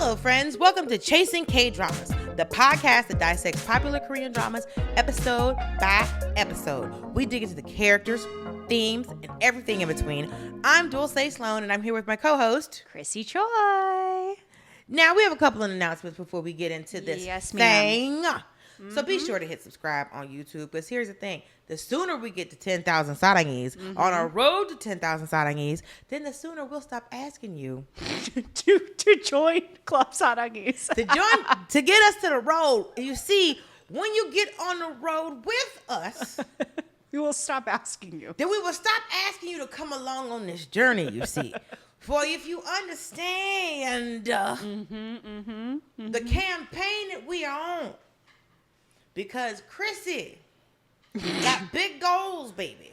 Hello, friends. Welcome to Chasing K-Dramas, the podcast that dissects popular Korean dramas episode by episode. We dig into the characters, themes, and everything in between. I'm Dulcé Sloan, and I'm here with my co-host, Chrissy Choi. Now, we have a couple of announcements before we get into this thing. Mm-hmm. So be sure to hit subscribe on YouTube, because here's the thing. The sooner we get to 10,000 Sarangees, on our road to 10,000 Sarangees, then the sooner we'll stop asking you to join Club Sarangees. to get us to the road. You see, when you get on the road with us, we will stop asking you. then we will stop asking you to come along on this journey, you see. For if you understand the campaign that we are on, because Chrissy got big goals, baby.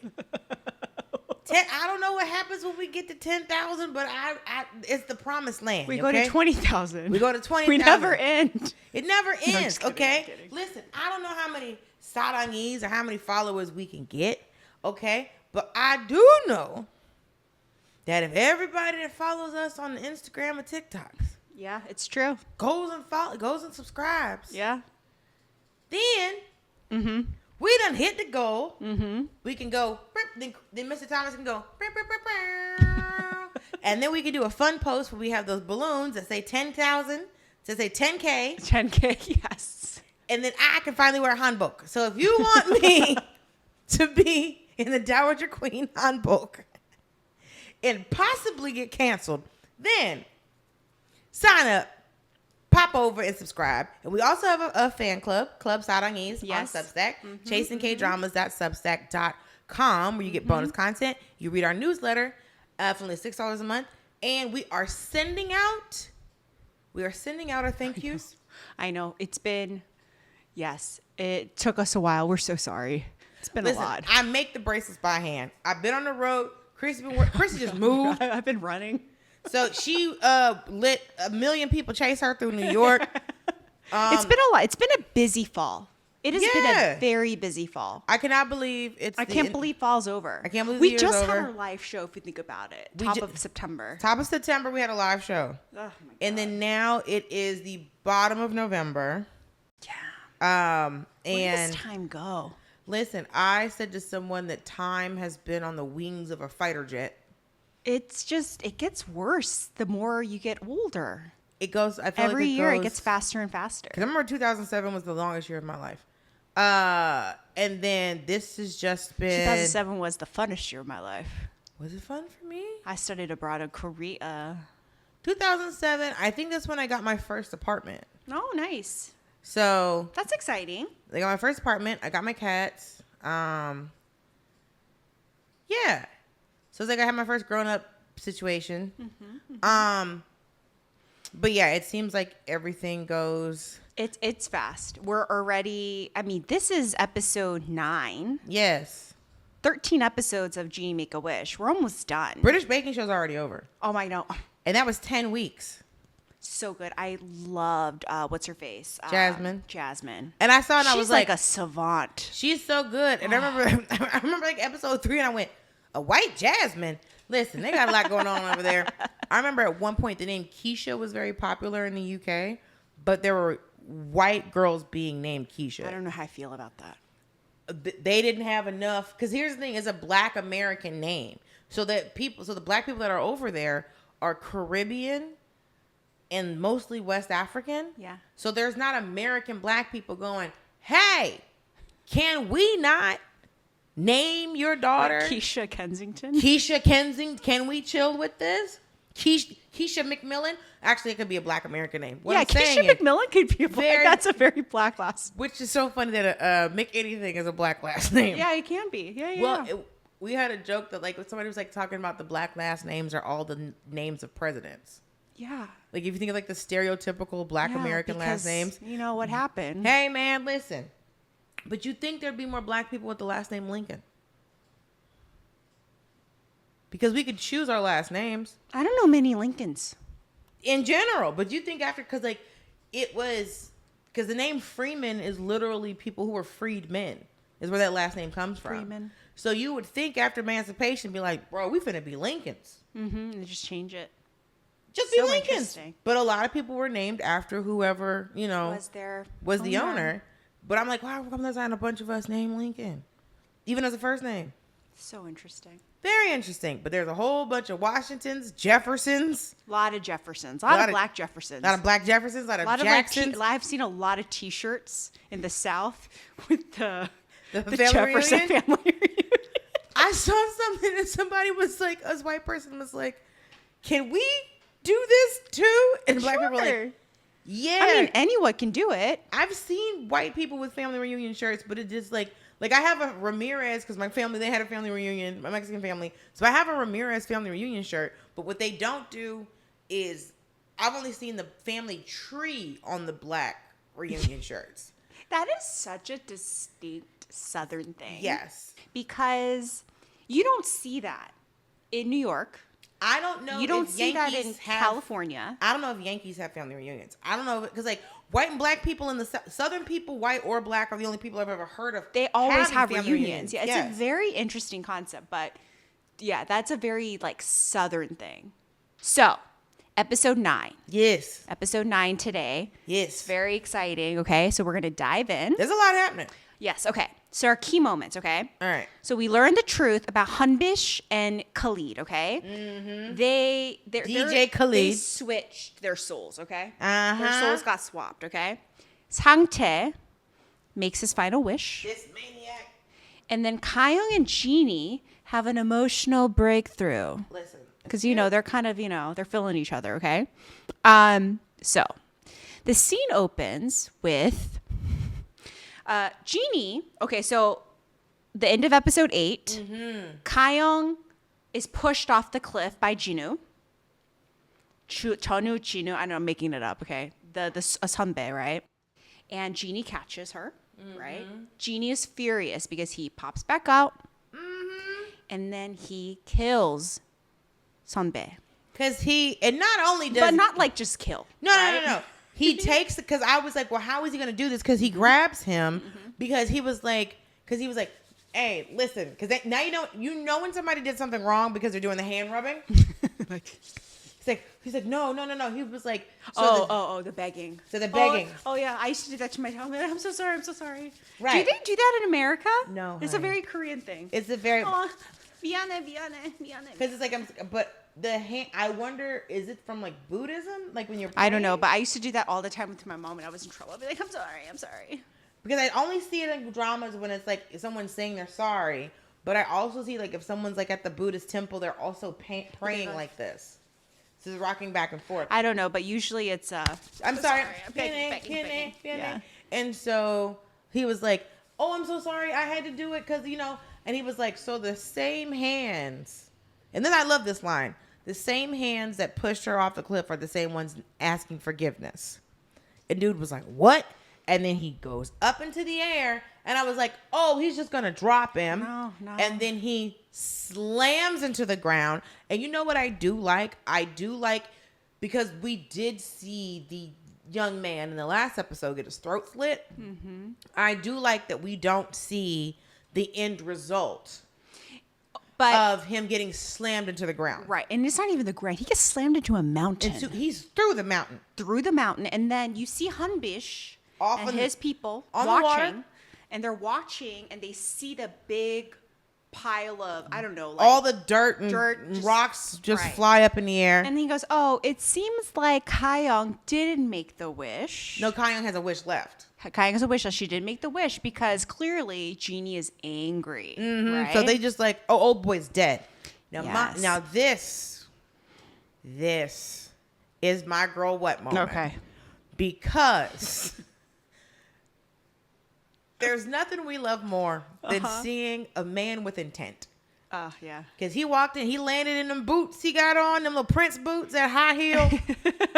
I don't know what happens when we get to 10,000, but it's the promised land. We go to 20,000. We go to 20,000. We never end. It never ends, kidding, okay? Listen, I don't know how many Sarangees or how many followers we can get, okay? But I do know that if everybody that follows us on Instagram or TikToks, Yeah, it's true. goes and subscribes, Yeah. then we done hit the goal. We can go, then Mr. Thomas can go, and then we can do a fun post where we have those balloons that say 10,000, that say 10K. 10K, yes. And then I can finally wear hanbok. So if you want me to be in the Dowager Queen hanbok and possibly get canceled, then sign up, pop over and subscribe. And we also have a fan club, Club Sarangees, on Substack, chasingkdramas.substack.com, where you get bonus content. You read our newsletter for only $6 a month. And we are sending out our thank yous. I know. It's been, it took us a while. We're so sorry. It's been a lot. I make the bracelets by hand. I've been on the road. Chrissy just moved. I've been running. So she let 1 million people chase her through New York. It's been a lot. It's been a busy fall. It has been a very busy fall. I cannot believe I can't believe fall's over. I can't believe we the year's just over. had our live show. If you think about it, top of September. Top of September, we had a live show. Oh my God. And then now it is the bottom of November. Yeah. And where does time go? Listen, I said to someone that time has been on the wings of a fighter jet. It gets worse the more you get older. It goes, I feel Every like year it gets faster and faster. Because I remember 2007 was the longest year of my life. And then this has just been... 2007 was the funnest year of my life. Was it fun for me? I studied abroad in Korea. 2007, I think that's when I got my first apartment. Oh, nice. So... That's exciting. I got my first apartment. I got my cats. Yeah. So it's like I had my first grown-up situation. But yeah, it seems like everything goes... It's fast. We're already... I mean, this is episode 9. Yes. 13 episodes of Genie, Make a Wish. We're almost done. British Baking Show's already over. Oh, my God. And that was 10 weeks. So good. I loved, what's her face? Jasmine. Jasmine. And I saw it and I was like a savant. She's so good. And I remember like episode 3 and I went, a white Jasmine? Listen, they got a lot going on over there. I remember at one point the name Keisha was very popular in the UK, but there were white girls being named Keisha. I don't know how I feel about that. They didn't have enough, because here's the thing, it's a Black American name. So the Black people that are over there are Caribbean and mostly West African. Yeah. So there's not American Black people going, hey, can we not name your daughter like Keisha Kensington? Keisha Kensington, can we chill with this? Keisha McMillan? Actually, it could be a Black American name. What I'm Keisha McMillan could be that's a very Black last. Which is so funny that Mick anything is a Black last name. Yeah, it can be. Yeah. Well, we had a joke that like somebody was like talking about the Black last names are all the names of presidents. Yeah. Like if you think of like the stereotypical Black American last names. You know what happened? Hey man, listen. But you think there'd be more Black people with the last name Lincoln? Because we could choose our last names. I don't know many Lincolns. In general. But you think after, because like it was, because the name Freeman is literally people who were freed men. Is where that last name comes from. Freeman. So you would think after emancipation, be like, bro, we finna be Lincolns. Mm-hmm. And just change it. Just So be Lincolns. interesting. But a lot of people were named after whoever, was the owner. But I'm like, wow, how come there's not a bunch of us named Lincoln? Even as a first name. So interesting. Very interesting. But there's a whole bunch of Washingtons, Jeffersons. A lot of Jeffersons. A lot of black Jeffersons. A lot of black Jeffersons. A lot of Jacksons. I've seen a lot of T-shirts in the South with the family Jefferson reunion? family reunion. I saw something and somebody was like, a white person was like, can we do this too? And black people were like, yeah. I mean, anyone can do it. I've seen white people with family reunion shirts, but it just like I have a Ramirez, because my family, they had a family reunion, my Mexican family. So I have a Ramirez family reunion shirt, but what they don't do is, I've only seen the family tree on the black reunion shirts. That is such a distinct Southern thing. Yes. Because you don't see that in New York. I don't know. You don't if see Yankees that in California. I don't know if Yankees have family reunions. I don't know, because like white and black people in the Southern people, white or black, are the only people I've ever heard of. They always have family reunions. Yeah, it's a very interesting concept, but yeah, that's a very like Southern thing. So, episode 9. Yes. Episode 9 today. Yes. It's very exciting. Okay, so we're gonna dive in. There's a lot happening. Yes. Okay. So our key moments. Okay. All right. So we learned the truth about Hunbish and Khalid. Okay. Mm-hmm. DJ Khalid. They switched their souls. Okay. Uh-huh. Their souls got swapped. Okay. Sangtae makes his final wish. This maniac. And then Ka Young and Genie have an emotional breakthrough. Listen. Because, they're kind of, they're filling each other, okay? So, the scene opens with Genie. Okay, so the end of episode 8, Ka Young is pushed off the cliff by Jinu. Chonu, Jinu, I know I'm making it up, okay? The Sunbae, right? And Genie catches her, right? Genie is furious because he pops back out. And then he kills Sunbae. Because and not only does... But not like just kill. No. He takes... Because I was like, well, how is he going to do this? Because he grabs him because he was like... hey, listen. Because now you know when somebody did something wrong because they're doing the hand rubbing. He's like, no. He was like... the begging. So the begging. Oh, yeah. I used to do that to my child. I'm so sorry. Right. Do they do that in America? No, It's honey. a very Korean thing. It's a very... Miane. Because it's like, but the hand, I wonder, is it from like Buddhism? Like when you're praying? I don't know, but I used to do that all the time with my mom and I was in trouble. I'd be like, I'm sorry. Because I only see it in dramas when it's like someone's saying they're sorry, but I also see like if someone's like at the Buddhist temple, they're also praying like this. So it's rocking back and forth. I don't know, but usually it's I'm sorry. I'm begging. Yeah. And so he was like, oh, I'm so sorry. I had to do it because, and he was like, so the same hands. And then I love this line. The same hands that pushed her off the cliff are the same ones asking forgiveness. And dude was like, what? And then he goes up into the air. And I was like, oh, he's just going to drop him. No. And then he slams into the ground. And you know what I do like? Because we did see the young man in the last episode get his throat slit. Mm-hmm. I do like that we don't see the end result of him getting slammed into the ground. Right. And it's not even the ground. He gets slammed into a mountain. He's through the mountain. And then you see Hunbish and his people watching. And they're watching and they see the big pile of, I don't know. Like all the dirt and rocks just fly up in the air. And he goes, oh, it seems like Ka Young didn't make the wish. No, Ka Young has a wish left. Ka Young has a wish that she didn't make the wish because clearly Genie is angry. Mm-hmm. Right? So they just like, oh, old boy's dead. Now, yes. this is my girl what moment. Okay. Because there's nothing we love more than seeing a man with intent. Yeah. Because he walked in, he landed in them boots he got on, them little Prince boots, that high heel,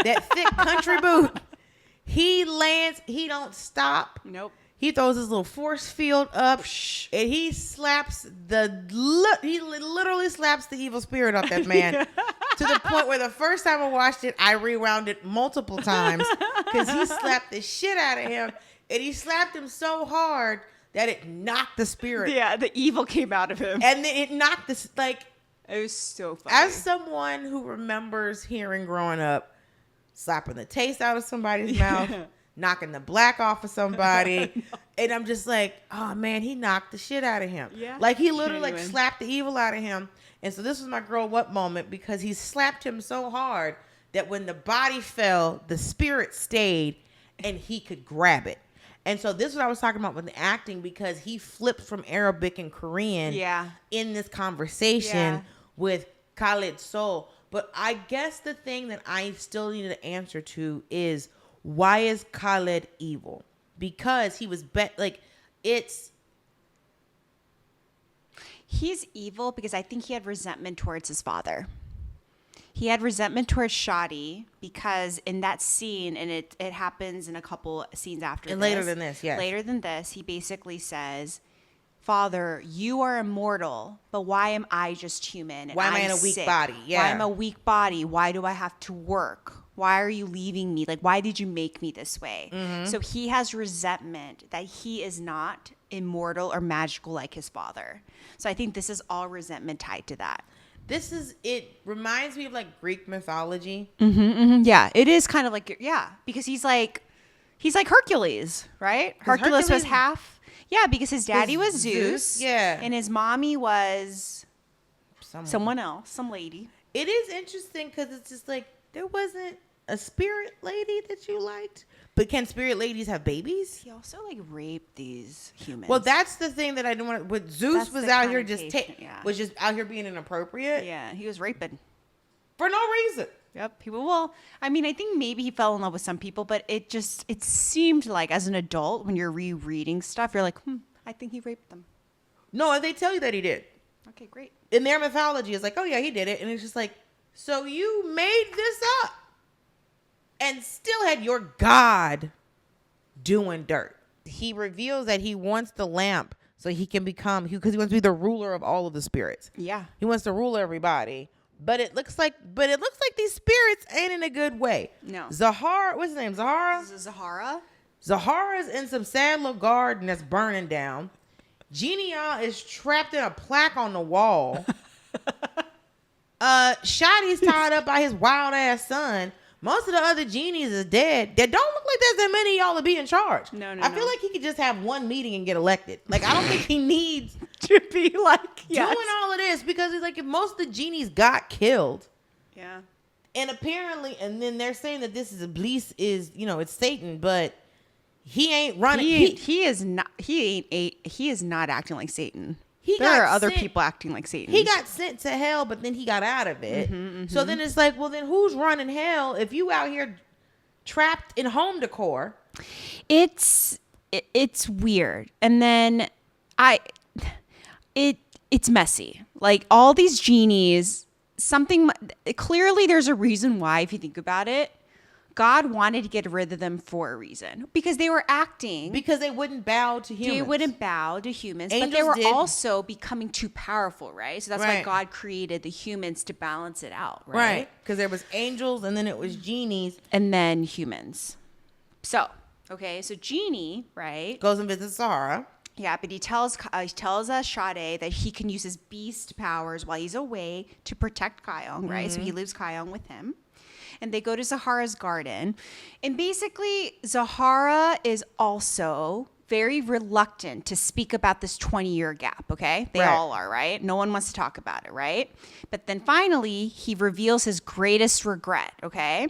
that thick country boot. He lands, he don't stop. Nope. He throws his little force field up, and he literally slaps the evil spirit off that man to the point where the first time I watched it, I rewound it multiple times because he slapped the shit out of him, and he slapped him so hard that it knocked the spirit. Yeah, the evil came out of him. And then it knocked this, like, It was so funny. As someone who remembers hearing growing up, slapping the taste out of somebody's mouth, knocking the black off of somebody, and I'm just like, oh man, he knocked the shit out of him. Yeah. Like he literally like slapped the evil out of him. And so this was my grow up moment because he slapped him so hard that when the body fell, the spirit stayed and he could grab it. And so this is what I was talking about with the acting, because he flipped from Arabic and Korean in this conversation with Khalid's soul. But I guess the thing that I still need an answer to is, why is Khalid evil? Because he was he's evil because I think he had resentment towards his father. He had resentment towards Shadi because in that scene, and it happens in a couple scenes after and this. later than this, yes. Later than this, he basically says, Father, you are immortal, but why am I just human? And why am I in a weak body? Yeah. Why am I a weak body? Why do I have to work? Why are you leaving me? Like, why did you make me this way? Mm-hmm. So he has resentment that he is not immortal or magical like his father. So I think this is all resentment tied to that. It reminds me of like Greek mythology. Mm-hmm, mm-hmm. Yeah, it is kind of like, because he's like Hercules, right? Hercules was half. Yeah, because his daddy was Zeus. Yeah. And his mommy was someone else, some lady. It is interesting because it's just like, there wasn't a spirit lady that you liked. But can spirit ladies have babies? He also like raped these humans. Well, that's the thing that I didn't want to. But Zeus was out here was just out here being inappropriate. Yeah, he was raping for no reason. Yep. I mean, I think maybe he fell in love with some people, but it seemed like as an adult, when you're rereading stuff, you're like, I think he raped them. No, they tell you that he did. Okay, great. In their mythology, it's like, oh yeah, he did it, and it's just like, so you made this up. And still had your God doing dirt. He reveals that he wants the lamp so he can become, because he wants to be the ruler of all of the spirits. Yeah. He wants to rule everybody. But it looks like these spirits ain't in a good way. No. Zahara, what's his name? Zahara? Zahara. Zahara's in some sad little garden that's burning down. Genie is trapped in a plaque on the wall. Shadi's tied up by his wild ass son. Most of the other genies is dead. That don't look like there's that many of y'all to be in charge. I feel like he could just have one meeting and get elected. Like, I don't think he needs to be like doing all of this, because it's like if most of the genies got killed. Yeah. And apparently, and then they're saying that this is Iblis is, it's Satan, but he ain't running. He is not acting like Satan. There are other people acting like Satan. He got sent to hell, but then he got out of it. So then it's like, well, then who's running hell if you out here trapped in home decor? It's weird. And then it's messy. Like all these genies, clearly there's a reason why, if you think about it. God wanted to get rid of them for a reason, because they were acting. Because they wouldn't bow to humans. They wouldn't bow to humans, Angels but they were did. Also becoming too powerful, right? So that's why God created the humans to balance it out, right? Right, because there was angels, and then it was genies. And then humans. So Genie, right? Goes and visits Zahara. Yeah, but he tells Sade that he can use his beast powers while he's away to protect Ka Young, right? So he leaves Ka Young with him. And they go to Zahara's garden. And basically, Zahara is also very reluctant to speak about this 20-year gap, okay? They all are, right? No one wants to talk about it, right? But then finally, he reveals his greatest regret, okay?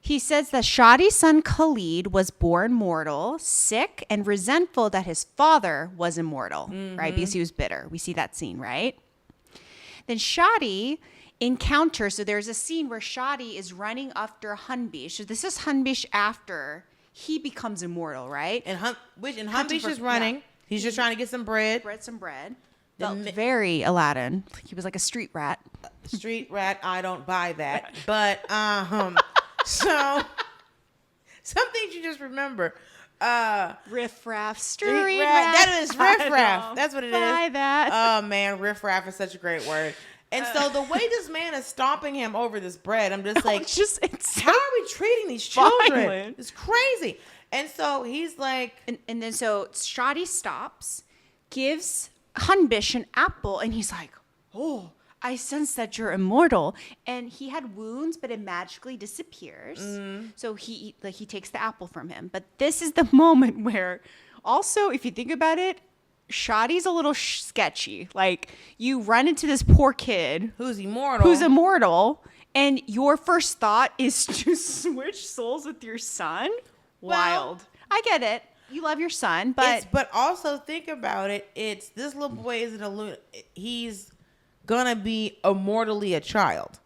He says that Shadi's son Khalid was born mortal, sick, and resentful that his father was immortal, right? Because he was bitter. We see that scene, right? Then Shadi encounter. So there's a scene where Shadi is running after Hunbish. So this is Hunbish after he becomes immortal, right? And Hunbish is running. Yeah. He's just trying to get some bread. Felt very Aladdin. He was like a street rat. Street rat. I don't buy that. But so some things you just remember. Riff raff, street rat. That is riff raff. That's what it is. Buy that. Oh man, riff raff is such a great word. And so the way this man is stomping him over this bread, I'm just like, how are we treating these children? Violent. It's crazy. And so he's like, and then so Shadi stops, gives Hunbish an apple, and he's like, oh, I sense that you're immortal. And he had wounds, but it magically disappears. So he takes the apple from him. But this is the moment where, also, if you think about it, Shadi's a little sketchy. Like, you run into this poor kid who's immortal, and your first thought is to switch souls with your son. Wild. I get it. You love your son, but also think about it. It's this little boy he's gonna be immortally a child.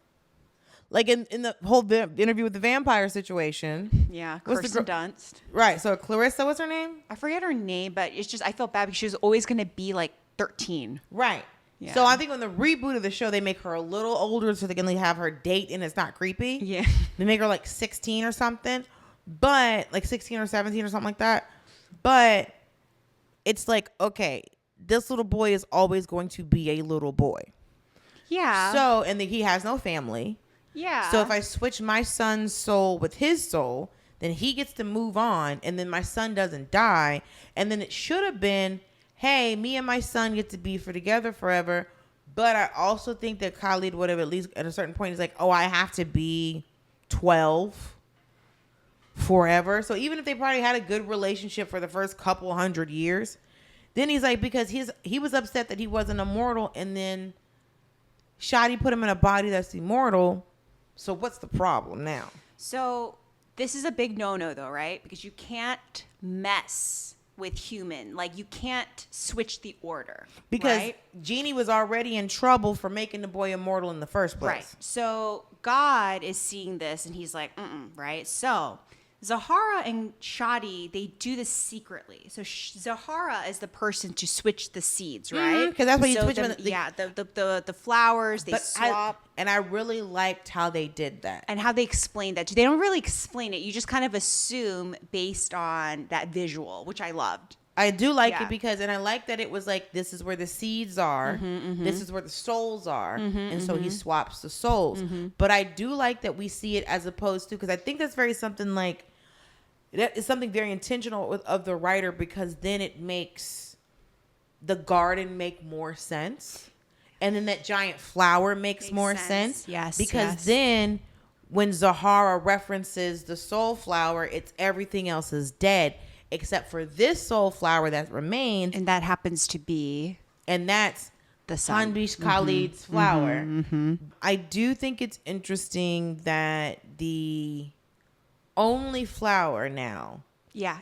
Like in the whole interview with the vampire situation. Yeah, Kirsten Dunst. Right. So Clarissa, what's her name? I forget her name, but it's just I felt bad because she was always gonna be like 13. Right. Yeah. So I think when the reboot of the show, they make her a little older so they can have her date and it's not creepy. Yeah. They make her like 16 or something, but like 16 or 17 or something like that. But it's like, okay, this little boy is always going to be a little boy. Yeah. So, and he has no family. Yeah. So if I switch my son's soul with his soul, then he gets to move on, and then my son doesn't die. And then it should have been, hey, me and my son get to be together forever. But I also think that Khalid would have at least at a certain point, he's like, oh, I have to be 12 forever. So even if they probably had a good relationship for the first couple 100 years, then he's like, because he was upset that he wasn't immortal, and then Shadi put him in a body that's immortal. So what's the problem now? So this is a big no-no though, right? Because you can't mess with human. Like, you can't switch the order. Because right? Genie was already in trouble for making the boy immortal in the first place. Right. So God is seeing this and he's like, right? So Zahara and Shadi, they do this secretly. So Zahara is the person to switch the seeds, right? Because that's what you switch them. The flowers, they swap. I really liked how they did that. And how they explained that. They don't really explain it. You just kind of assume based on that visual, which I loved. I do like it because, and I like that it was like, this is where the seeds are. This is where the souls are. And so he swaps the souls. But I do like that we see it as opposed to, because I think that's very something like, that is something very intentional of the writer, because then it makes the garden make more sense. And then that giant flower makes more sense. Yes. Because then when Zahara references the soul flower, it's everything else is dead except for this soul flower that remains. And that happens to be. And that's the sun. Hunbish Khalid's flower. I do think it's interesting that the only flower now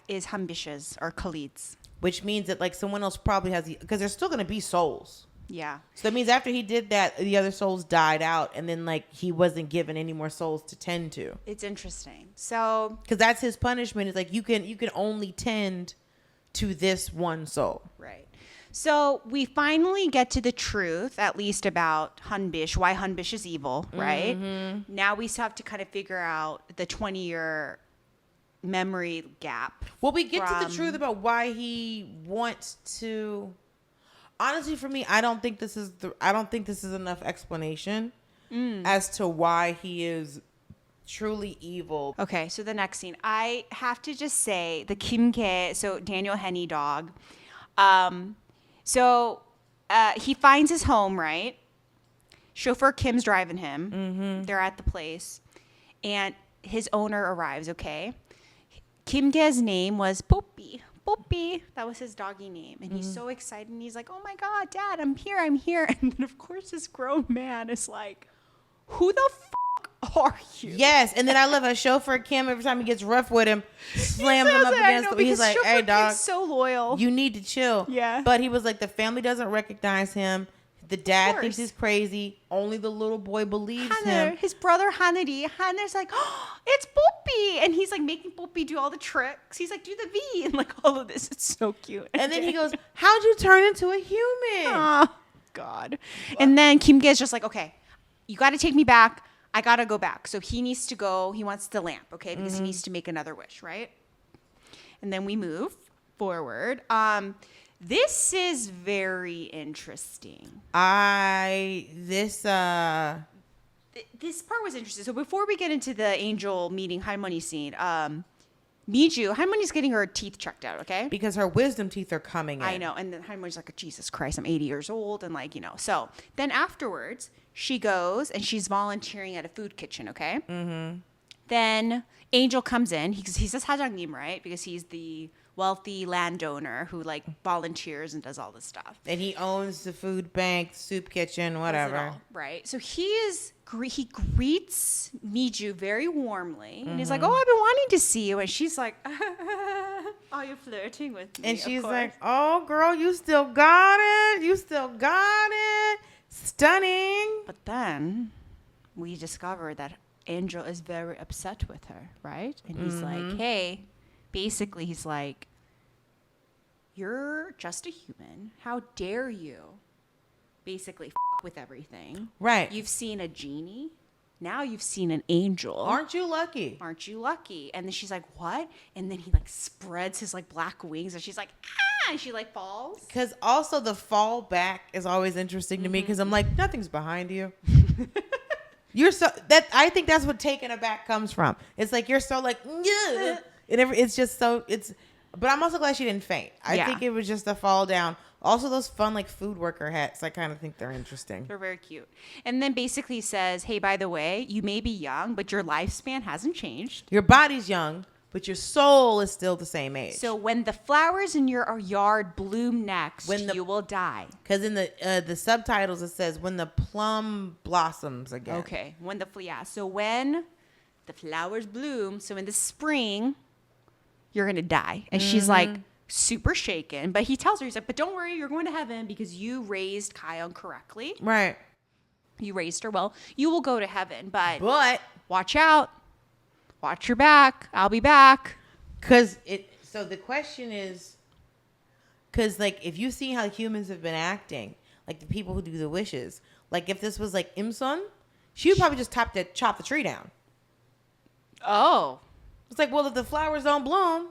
is Hunbish's or Khalid's, which means that like someone else probably has because there's still going to be souls. So that means after he did that, the other souls died out, and then like he wasn't given any more souls to tend to. It's interesting. So because that's his punishment. It's like you can only tend to this one soul. Right. So we finally get to the truth, at least about Hunbish, why Hunbish is evil, right? Now we still have to kind of figure out the 20-year memory gap. Well, we get to the truth about why he wants to. Honestly, for me, I don't think this is enough explanation as to why he is truly evil. Okay, so the next scene, I have to just say the Kim K, so Daniel Henney dog. So he finds his home, right? Chauffeur Kim's driving him. They're at the place. And his owner arrives, okay? Kim Gae's name was Ppoppi. Ppoppi. That was his doggy name. And he's so excited. And he's like, oh, my God, Dad, I'm here. And then, of course, this grown man is like, who the are you? Yes, and then I love a chauffeur Kim. Every time he gets rough with him, slams him up against. He's like, "Hey, dog, Kim's so loyal. You need to chill." Yeah, but he was like, the family doesn't recognize him. The dad thinks he's crazy. Only the little boy believes him. His brother Hanner's like, oh, it's Ppoppi, and he's like making Ppoppi do all the tricks. He's like, do the V and like all of this. It's so cute. And then he goes, "How'd you turn into a human?" Oh God. And then Kim Gae's just like, okay, you got to take me back. I got to go back. So he needs to go. He wants the lamp, okay? Because he needs to make another wish, right? And then we move forward. This is very interesting. This part was interesting. So before we get into the angel meeting Halmoni scene, Miju, Halmoni's getting her teeth checked out, okay? Because her wisdom teeth are coming in. I know. And then Halmoni's like, Jesus Christ, I'm 80 years old. And like, So then afterwards, she goes and she's volunteering at a food kitchen, okay? Mm-hmm. Then Angel comes in. He says Hajang-nim, right? Because he's the wealthy landowner who like volunteers and does all this stuff. And he owns the food bank, soup kitchen, whatever. Right. So he greets Miju very warmly. And he's like, oh, I've been wanting to see you. And she's like, are you flirting with me? And she's like, oh, girl, you still got it. You still got it. Stunning. But then we discover that Angel is very upset with her, right? And he's like, hey, basically he's like, you're just a human. How dare you basically with everything? Right. You've seen a genie. Now you've seen an angel. Aren't you lucky? Aren't you lucky? And then she's like, what? And then he like spreads his like black wings and she's like, ah, and she like falls. Because also the fall back is always interesting to me because I'm like, nothing's behind you. You're so that I think that's what taken aback comes from. It's like you're so like, yeah. It's just so it's. But I'm also glad she didn't faint. I think it was just a fall down. Also, those fun like food worker hats. I kind of think they're interesting. They're very cute. And then basically says, hey, by the way, you may be young, but your lifespan hasn't changed. Your body's young, but your soul is still the same age. So when the flowers in your yard bloom next, you will die. Because in the subtitles it says when the plum blossoms again. Okay, so when the flowers bloom, so in the spring, you're gonna die. And she's like super shaken, but he tells her, he's like, but don't worry, you're going to heaven because you raised Ka Young correctly. Right. You raised her well. You will go to heaven, but watch out. Watch your back. I'll be back. So the question is, because like if you see how humans have been acting, like the people who do the wishes, like if this was like Imsun, she would probably just chop the tree down. Oh. It's like, well, if the flowers don't bloom.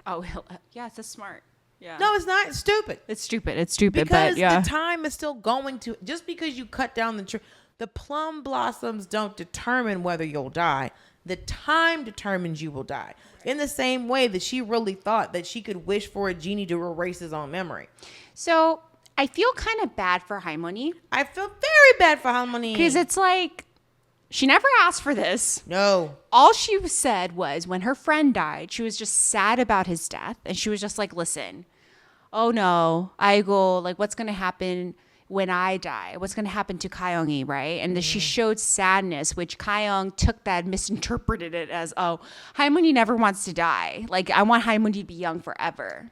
Oh, yeah, it's smart. Yeah. No, it's not. It's stupid. It's stupid. Because but yeah. the time is still going to, just because you cut down the tree, the plum blossoms don't determine whether you'll die. The time determines you will die. In the same way that she really thought that she could wish for a genie to erase his own memory. So I feel kind of bad for Halmoni. I feel very bad for Halmoni. Because it's like, she never asked for this. No. All she said was when her friend died, she was just sad about his death. And she was just like, listen, oh no, like what's going to happen when I die? What's going to happen to Ka Young-i, right? And then she showed sadness, which Ka Young took that, misinterpreted it as, oh, Halmoni never wants to die. Like, I want Halmoni to be young forever.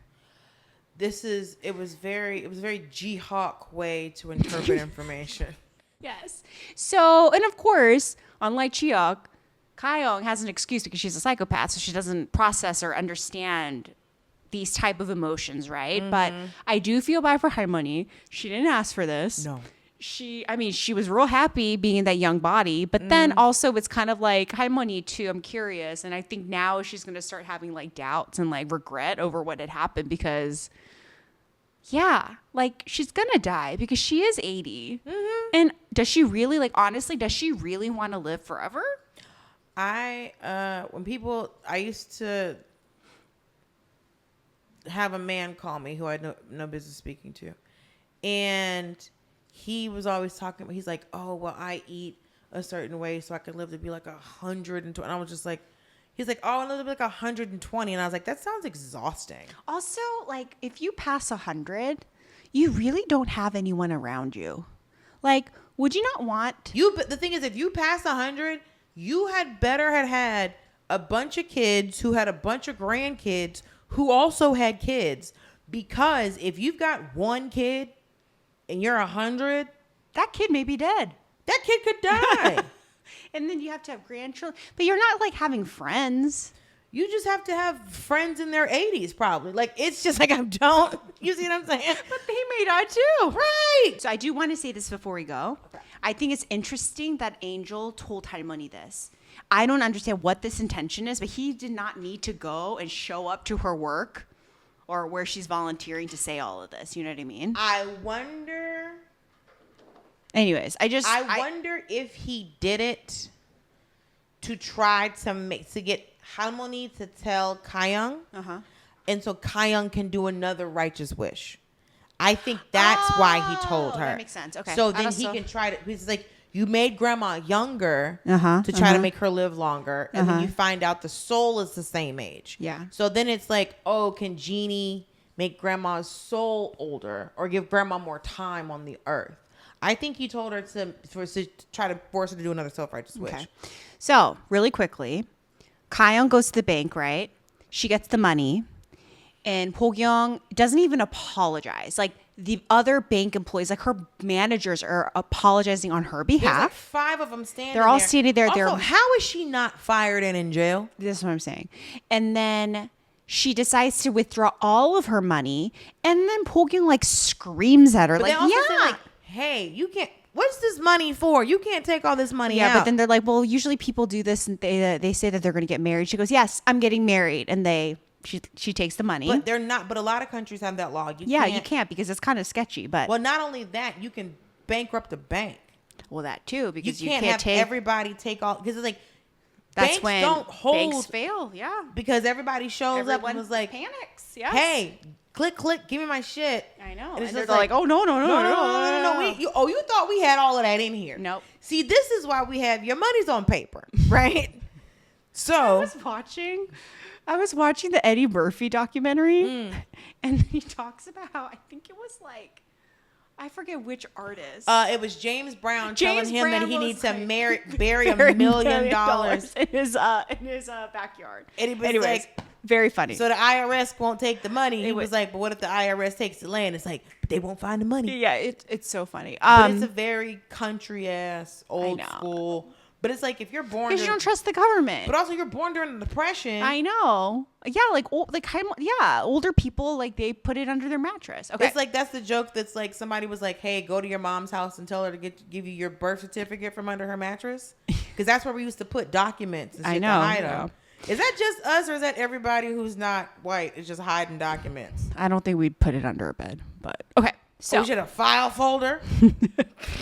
It was very G-Hawk way to interpret information. Yes. So, and of course, unlike Chiok, Ka Young has an excuse because she's a psychopath, so she doesn't process or understand these type of emotions, right? Mm-hmm. But I do feel bad for Halmoni. She didn't ask for this. No. She was real happy being in that young body, but then also it's kind of like Halmoni too. I'm curious, and I think now she's going to start having like doubts and like regret over what had happened because, yeah, like she's going to die because she is 80. Mm-hmm. And does she really, like, honestly, does she really want to live forever? I used to have a man call me who I had no business speaking to. And he was always talking, he's like, oh, well, I eat a certain way so I can live to be like 120. And I was just like, he's like, oh, I live to be like 120. And I was like, that sounds exhausting. Also, like, if you pass 100, you really don't have anyone around you. Like, would you not want... But the thing is, if you pass 100, you had better had a bunch of kids who had a bunch of grandkids who also had kids. Because if you've got one kid and you're 100... That kid may be dead. That kid could die. And then you have to have grandchildren. But you're not, like, having friends. You just have to have friends in their 80s, probably. Like, it's just like, don't. You see what I'm saying? But they may die too. Right. So I do want to say this before we go. Okay. I think it's interesting that Angel told Halmoni this. I don't understand what this intention is, but he did not need to go and show up to her work or where she's volunteering to say all of this. You know what I mean? I wonder. Anyways, I wonder if he did it to try to get Halmoni to tell Ka Young. And so Ka Young can do another righteous wish. I think that's why he told her. That makes sense. Okay. So then he can try to, he's like, you made grandma younger to try to make her live longer. And then you find out the soul is the same age. Yeah. So then it's like, oh, can Genie make grandma's soul older or give grandma more time on the earth? I think he told her to try to force her to do another self-righteous wish. Okay. So really quickly, Ka Young goes to the bank, right? She gets the money. And Bokyung doesn't even apologize. Like the other bank employees, like her managers are apologizing on her behalf. There's like 5 of them standing there. They're all standing there. Also, how is she not fired and in jail? This is what I'm saying. And then she decides to withdraw all of her money. And then Bokyung like screams at her. But like, they also yeah. say like, hey, you can't. What's this money for? You can't take all this money out. Yeah, but then they're like, well, usually people do this and they say that they're going to get married. She goes, yes, I'm getting married. And she takes the money. But they're not. But a lot of countries have that law. You can't because it's kind of sketchy. But well, not only that, you can bankrupt a bank. Well, that too because you can't have take everybody take all because it's like that's banks when don't hold banks fail. Yeah, because everybody shows everyone up and was like panics. Yeah. Hey, click, give me my shit. I know. And they're like, oh no. You thought we had all of that in here. Nope. See, this is why we have your money's on paper, right? So I was watching the Eddie Murphy documentary, and he talks about how I think it was like, I forget which artist. It was James Brown telling him that he needs to bury $1 million in his backyard. And he was Anyways, like, very funny. So the IRS won't take the money. He was like, but what if the IRS takes the land? It's like, but they won't find the money. Yeah, it's so funny. But it's a very country ass, old school. But it's like if you're born because you don't trust the government. But also you're born during the Depression. I know. Yeah, older people like they put it under their mattress. Okay, it's like that's the joke. That's like somebody was like, "Hey, go to your mom's house and tell her to give you your birth certificate from under her mattress," because that's where we used to put documents. And shit to hide them. Is that just us, or is that everybody who's not white is just hiding documents? I don't think we'd put it under a bed, but okay. So we should have a file folder.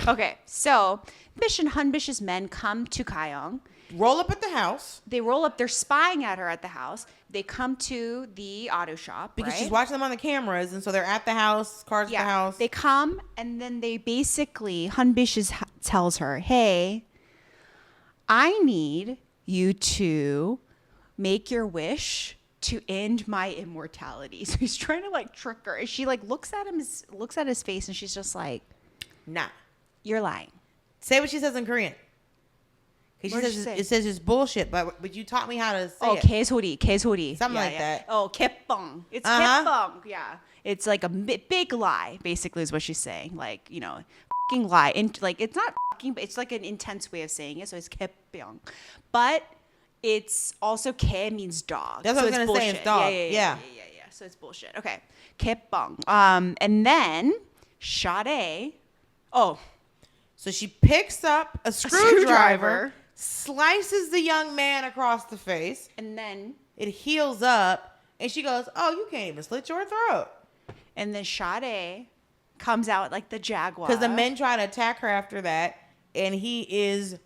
Okay, so Bish and Hunbish's men come to Ka Young. Roll up at the house. They roll up. They're spying at her at the house. They come to the auto shop because she's watching them on the cameras, and so they're at the house. Cars at the house. They come, and then they basically Hunbish tells her, "Hey, I need you to make your wish to end my immortality." So he's trying to like trick her. And she like looks at his face, and she's just like, "Nah, you're lying." Say what she says in Korean. It says it's bullshit, but you taught me how to say it. 개소리. Something like that. Oh, 개뻥. It's 개뻥. Yeah. It's like a big lie, basically, is what she's saying. Like, fucking lie. And like, it's not fucking, but it's like an intense way of saying it. So it's 개뻥. But it's also 개 means dog. That's what I was going to say. It's dog. Yeah. So it's bullshit. Okay. 개뻥. And then Shadi. Oh. So she picks up a screwdriver, slices the young man across the face, and then it heals up, and she goes, "Oh, you can't even slit your throat." And then Shadi comes out like the jaguar. Because the men try to attack her after that, and he is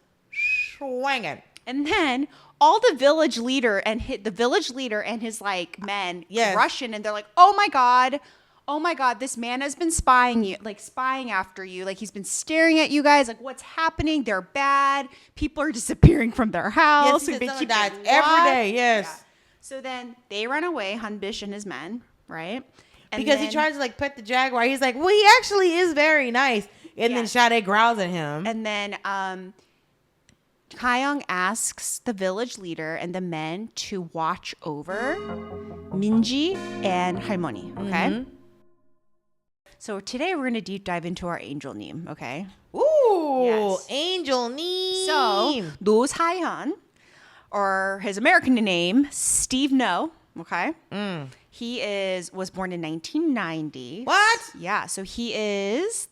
swinging. And then all the village leader and his like men rush in, and they're like, "Oh my God, this man has been spying after you. Like, he's been staring at you guys. Like, what's happening? They're bad. People are disappearing from their house. Yes, someone dies every day. Yes. Yeah. So then they run away, Hunbish and his men, right? And because he tries to like pet the jaguar. He's like, well, he actually is very nice. And then Shadi growls at him. And then Ka Young asks the village leader and the men to watch over Minji and Halmoni. Okay. Mm-hmm. So today we're going to deep dive into our Angel-nim, okay? Ooh, yes. Angel-nim. So, Noh Sang-hyun, or his American name, Steve Noh, okay? He was born in 1990. What? Yeah, so he is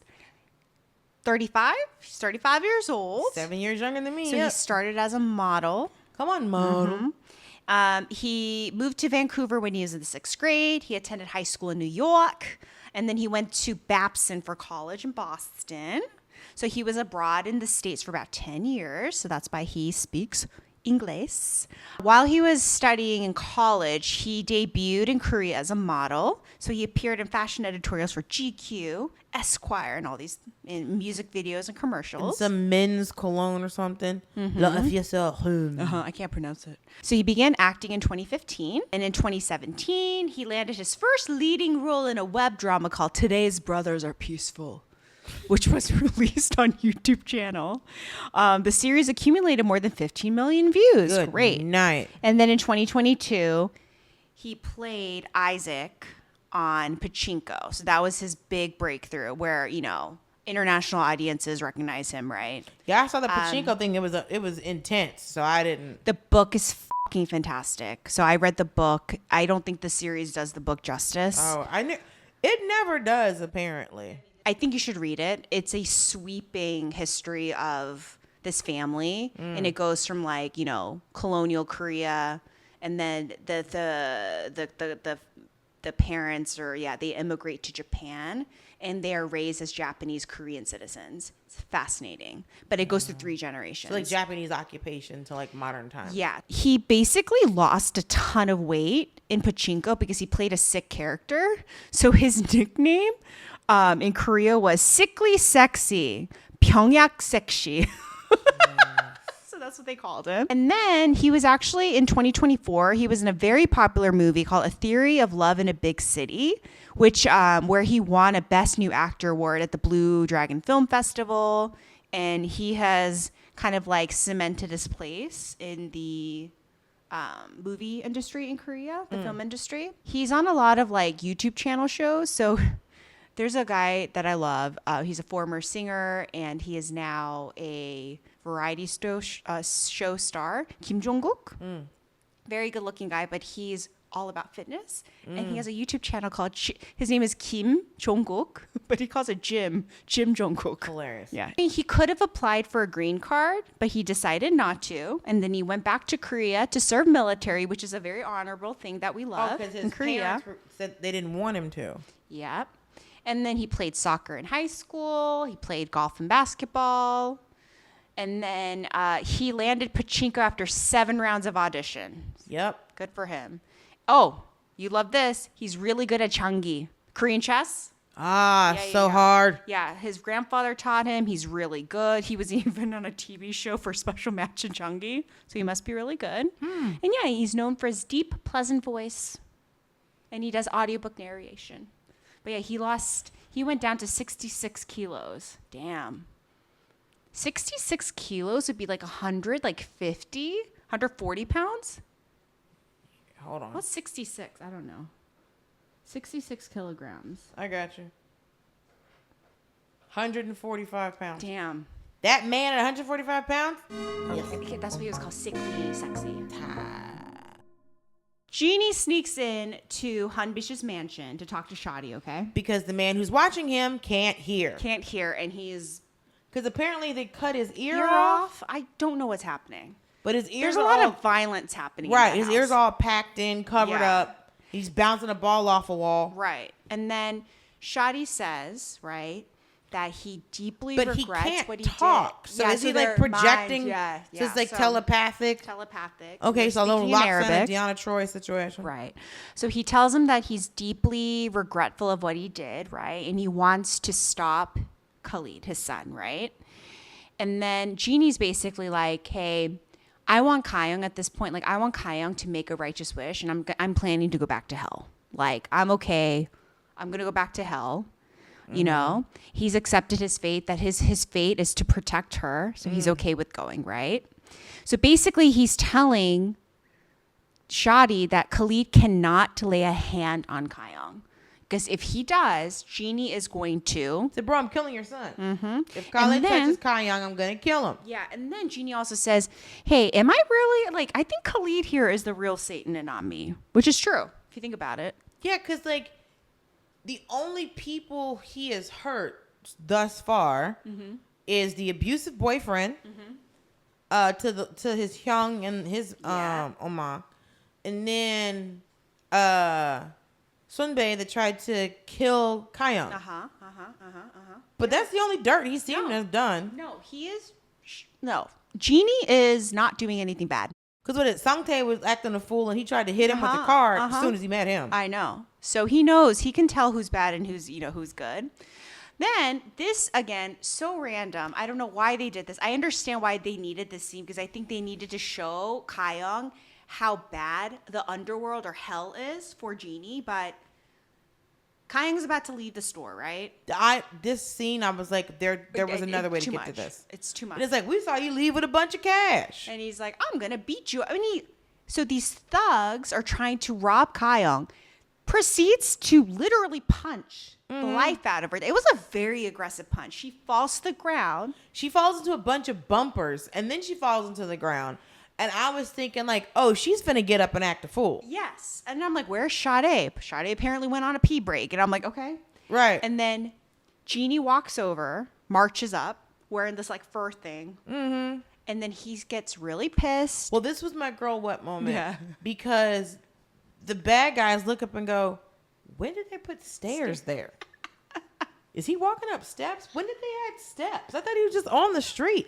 35. He's 35 years old. 7 years younger than me. So he started as a model. Come on, model. Mm-hmm. He moved to Vancouver when he was in the 6th grade. He attended high school in New York. And then he went to Babson for college in Boston. So he was abroad in the States for about 10 years. So that's why he speaks Inglés. While he was studying in college, he debuted in Korea as a model. So he appeared in fashion editorials for GQ, Esquire, and all these in music videos and commercials. Some men's cologne or something. Love yourself. I can't pronounce it. So he began acting in 2015. And in 2017, he landed his first leading role in a web drama called Today's Brothers Are Peaceful, which was released on YouTube channel. The series accumulated more than 15 million views. Good Great. night. And then in 2022, he played Isaac on Pachinko. So that was his big breakthrough where, you know, international audiences recognize him, right? Yeah, I saw the Pachinko thing. It was intense, so I didn't. The book is fucking fantastic. So I read the book. I don't think the series does the book justice. Oh, it never does, apparently. I think you should read it. It's a sweeping history of this family, and it goes from like, you know, colonial Korea, and then the parents they immigrate to Japan, and they are raised as Japanese Korean citizens. It's fascinating, but it goes through 3 generations. So like Japanese occupation to like modern times. Yeah, he basically lost a ton of weight in Pachinko because he played a sick character. So his nickname in Korea was sickly sexy, 평약 sexy. So that's what they called him. And then he was actually in 2024, he was in a very popular movie called A Theory of Love in a Big City, which where he won a Best New Actor award at the Blue Dragon Film Festival. And he has kind of like cemented his place in the movie industry in Korea, the film industry. He's on a lot of like YouTube channel shows. So there's a guy that I love. He's a former singer, and he is now a variety show star, Kim Jong-guk. Very good-looking guy, but he's all about fitness. And he has a YouTube channel called, his name is Kim Jong-guk, but he calls it Jim Jong-guk. Hilarious. Yeah. He could have applied for a green card, but he decided not to. And then he went back to Korea to serve military, which is a very honorable thing that we love in Korea. Parents said they didn't want him to. Yep. And then he played soccer in high school. He played golf and basketball. And then he landed Pachinko after 7 rounds of auditions. Yep. Good for him. Oh, you love this. He's really good at changi, Korean chess. Hard. Yeah, his grandfather taught him. He's really good. He was even on a TV show for Special Match in changi. So he must be really good. And yeah, he's known for his deep, pleasant voice. And he does audiobook narration. But yeah, he went down to 66 kilos. Damn. 66 kilos would be like 140 pounds? Hold on. What's 66? I don't know. 66 kilograms. I got you. 145 pounds. Damn. That man at 145 pounds? Yes. That's what he was called, sickly, sexy. Genie sneaks in to Hunbish's mansion to talk to Shadi, okay? Because the man who's watching him can't hear. Can't hear, and he's... Because apparently they cut his ear off. I don't know what's happening. But his ears There's a lot of violence happening. Right, in his that ears house. all packed in, covered up. He's bouncing a ball off a wall. Right. And then Shadi says, right, that he deeply regrets what he talk. did. So is he like projecting? Mind, So it's like telepathic? Telepathic. Okay, so a little Arabic. Deanna Troy situation. Right. So he tells him that he's deeply regretful of what he did, right? And he wants to stop Khalid, his son, right? And then Genie's basically like, hey, I want Ka Young at this point. Like, I want Ka Young to make a righteous wish, and I'm planning to go back to hell. Like, I'm okay. I'm going to go back to hell. You know, he's accepted his fate, that his fate is to protect her. So he's okay with going, right? So basically he's telling Shadi that Khalid cannot lay a hand on Ka Young. Because if he does, Genie is going to... So, bro, I'm killing your son. If Khalid touches Ka Young, I'm going to kill him. Yeah, and then Genie also says, hey, am I really... Like, I think Khalid here is the real Satan and not me. Which is true, if you think about it. Yeah, because, like... The only people he has hurt thus far is the abusive boyfriend to his Hyung and his Oma, and then Sunbae that tried to kill Ka Young. But that's the only dirt he seemed to have done. No, he is... No. Genie is not doing anything bad. Because when Sangtae was acting a fool and he tried to hit him with the car as soon as he met him. I know. So he knows, he can tell who's bad and who's good. Then this, again, so random. I don't know why they did this. I understand why they needed this scene because I think they needed to show Ka Young how bad the underworld or hell is for Genie. But Ka Young's about to leave the store, right? This scene, I was like, there was another way to get to this. It's too much. And it's like, we saw you leave with a bunch of cash. And he's like, I'm going to beat you. I mean, so these thugs are trying to rob Ka Young, proceeds to literally punch the life out of her. It was a very aggressive punch. She falls to the ground. She falls into a bunch of bumpers, and then she falls into the ground. And I was thinking, like, oh, she's finna get up and act a fool. Yes. And I'm like, where's Shadi? Shadi apparently went on a pee break. And I'm like, okay. Right. And then Genie walks over, marches up, wearing this, like, fur thing. Mm-hmm. And then he gets really pissed. Well, this was my girl what moment. Yeah. Because the bad guys look up and go, when did they put stairs there? Is he walking up steps? When did they add steps? I thought he was just on the street.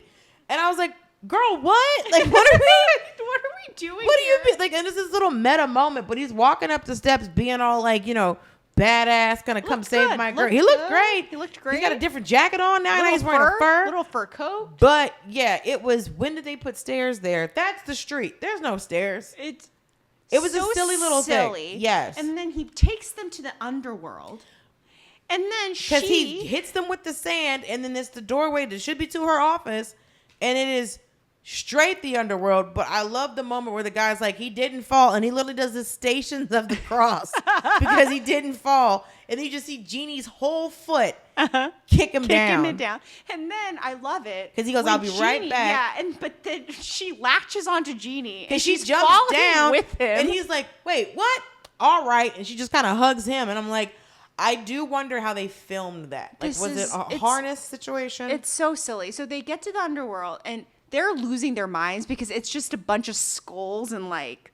And I was like, girl, what? Like, what are we doing What here? do you like? And this is this little meta moment, but he's walking up the steps being all like, badass, gonna come save my girl. He looked great. He looked great. He's got a different jacket on now. Now he's wearing a fur. Little fur coat. But yeah, it was, when did they put stairs there? That's the street. There's no stairs. It was so a silly little thing. Yes. And then he takes them to the underworld. And then because he hits them with the sand, and then it's the doorway that should be to her office, and it is straight the underworld. But I love the moment where the guy's like, he didn't fall, and he literally does the Stations of the Cross because he didn't fall, and then you just see Genie's whole foot kick him down. And then I love it because he goes, I'll be right back. Yeah, but then she latches onto Genie, and she she's jumps down with him, and he's like, wait, what? All right, and she just kind of hugs him, and I'm like, I do wonder how they filmed that. Like, was it a harness situation? It's so silly. So they get to the underworld, and they're losing their minds because it's just a bunch of skulls and like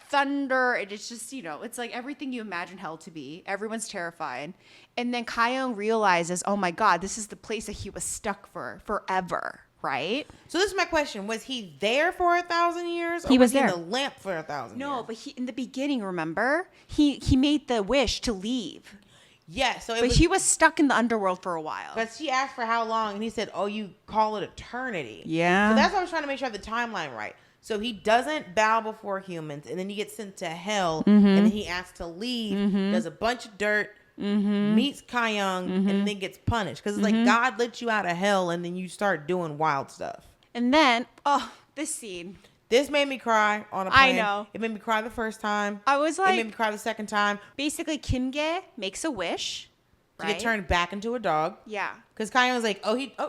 thunder. And it's just, it's like everything you imagine hell to be. Everyone's terrified. And then Ka Young realizes, oh my God, this is the place that he was stuck for forever. Right? So this is my question. Was he there for 1,000 years? Or he was there. in the lamp for 1,000 years? No, but in the beginning, remember? He made the wish to leave. Yeah, he was stuck in the underworld for a while. But she asked for how long, and he said, oh, you call it eternity. Yeah. So that's why I was trying to make sure I have the timeline right. So he doesn't bow before humans, and then he gets sent to hell, and then he asks to leave, does a bunch of dirt, meets Ka Young, and then gets punished. Because it's like God let you out of hell, and then you start doing wild stuff. And then, this scene. This made me cry on a plane. I know. It made me cry the first time. I was like... It made me cry the second time. Basically, Kim-ge makes a wish. To get turned back into a dog. Yeah. Because Ka Young was like,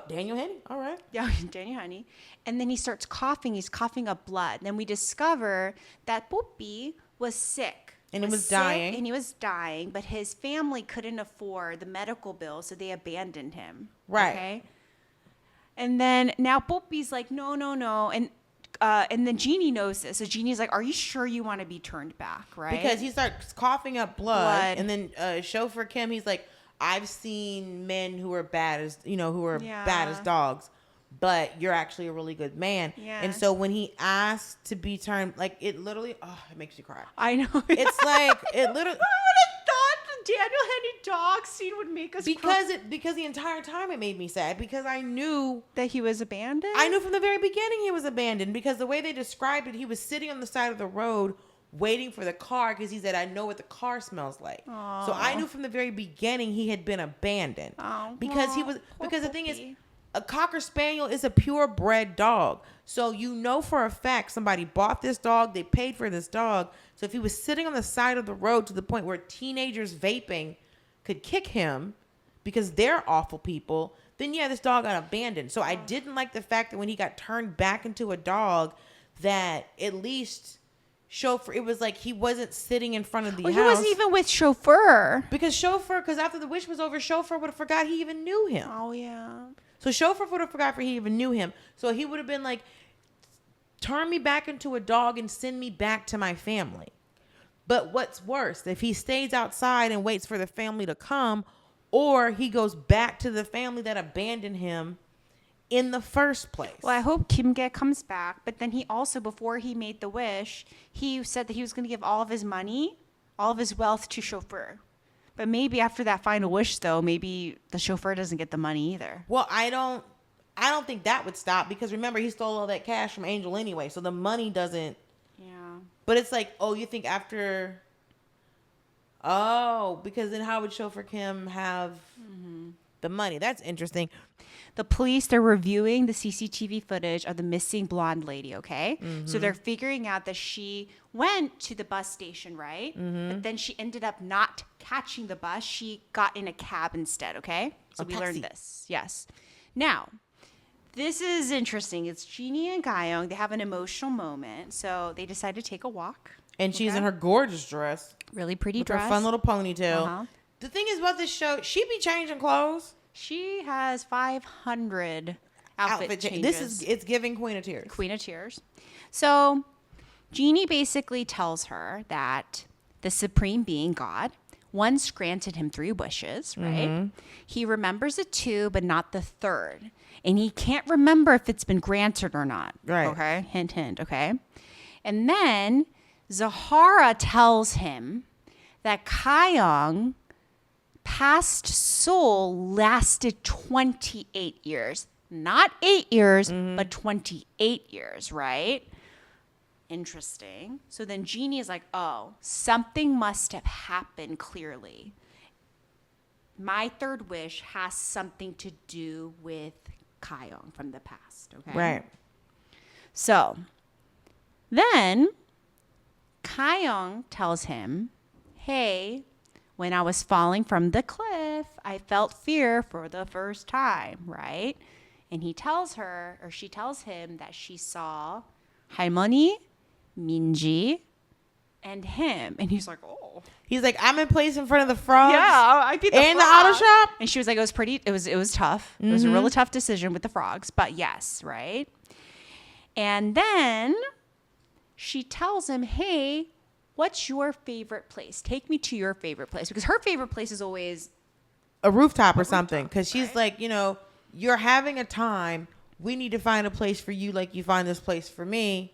Daniel Honey. All right. Yeah, Daniel Honey. And then he starts coughing. He's coughing up blood. Then we discover that Ppoppi was sick. And he was dying. And he was dying. But his family couldn't afford the medical bill, so they abandoned him. Right. Okay? And then now Ppoppi's like, no. And then Genie knows this. So Genie's like, are you sure you want to be turned back, right? Because he starts coughing up blood. And then chauffeur Kim, he's like, I've seen men who are bad as, bad as dogs, but you're actually a really good man. Yeah. And so when he asked to be turned, like, it literally, it makes you cry. I know. It's like, it literally. I would have thought the Daniel Henny dog scene would make us cry. Because the entire time it made me sad, because I knew that he was abandoned. I knew from the very beginning he was abandoned, because the way they described it, he was sitting on the side of the road waiting for the car, because he said, I know what the car smells like. Aww. So I knew from the very beginning he had been abandoned. Aww. Because he was, because Ppoppi. the thing is, a Cocker Spaniel is a purebred dog. So for a fact somebody bought this dog, they paid for this dog. So if he was sitting on the side of the road to the point where teenagers vaping could kick him because they're awful people, then this dog got abandoned. So I didn't like the fact that when he got turned back into a dog, that at least chauffeur, it was like he wasn't sitting in front of the house. He wasn't even with chauffeur. Because after the wish was over, chauffeur would have forgot he even knew him. Oh, yeah. So chauffeur would have forgot he even knew him. So he would have been like, turn me back into a dog and send me back to my family. But what's worse, if he stays outside and waits for the family to come, or he goes back to the family that abandoned him in the first place. Well, I hope Kim-ge comes back. But then he also, before he made the wish, he said that he was going to give all of his money, all of his wealth to chauffeur. But maybe after that final wish, though, maybe the chauffeur doesn't get the money either. Well, I don't think that would stop because remember, he stole all that cash from Angel anyway. So the money doesn't. Yeah. But it's like, oh, you think after. Oh, because then how would chauffeur Kim have the money? That's interesting. The police, they're reviewing the CCTV footage of the missing blonde lady, okay? So they're figuring out that she went to the bus station, right? But then she ended up not catching the bus. She got in a cab instead, okay? So we learned this. Yes. Now, this is interesting. It's Genie and Ka Young. They have an emotional moment. So they decide to take a walk. And she's in her gorgeous dress. Really pretty with dress. her fun little ponytail. Uh-huh. The thing is about this show, she be changing clothes. She has 500 outfit changes. It's giving Queen of Tears. Queen of Tears. So Genie basically tells her that the supreme being, God, once granted him 3 wishes, right? He remembers the 2, but not the 3rd. And he can't remember if it's been granted or not. Right. Okay. Hint, hint. Okay. And then Zahara tells him that Ka Young past soul lasted 28 years. Not 8 years, but 28 years, right? Interesting. So then Genie is like, oh, something must have happened clearly. My 3rd wish has something to do with Ka Young from the past, okay? Right. So then Ka Young tells him, hey, when I was falling from the cliff, I felt fear for the first time, right? And he tells her, or she tells him that she saw Halmoni, Minji, and him. And he's like, oh. He's like, I'm in place in front of the frogs. Yeah, I beat the in the frog. auto shop. And she was like, it was tough. It was a really tough decision with the frogs, but yes, right? And then she tells him, hey, what's your favorite place? Take me to your favorite place. Because her favorite place is always a rooftop or something. Because she's right? like, you're having a time. We need to find a place for you like you find this place for me.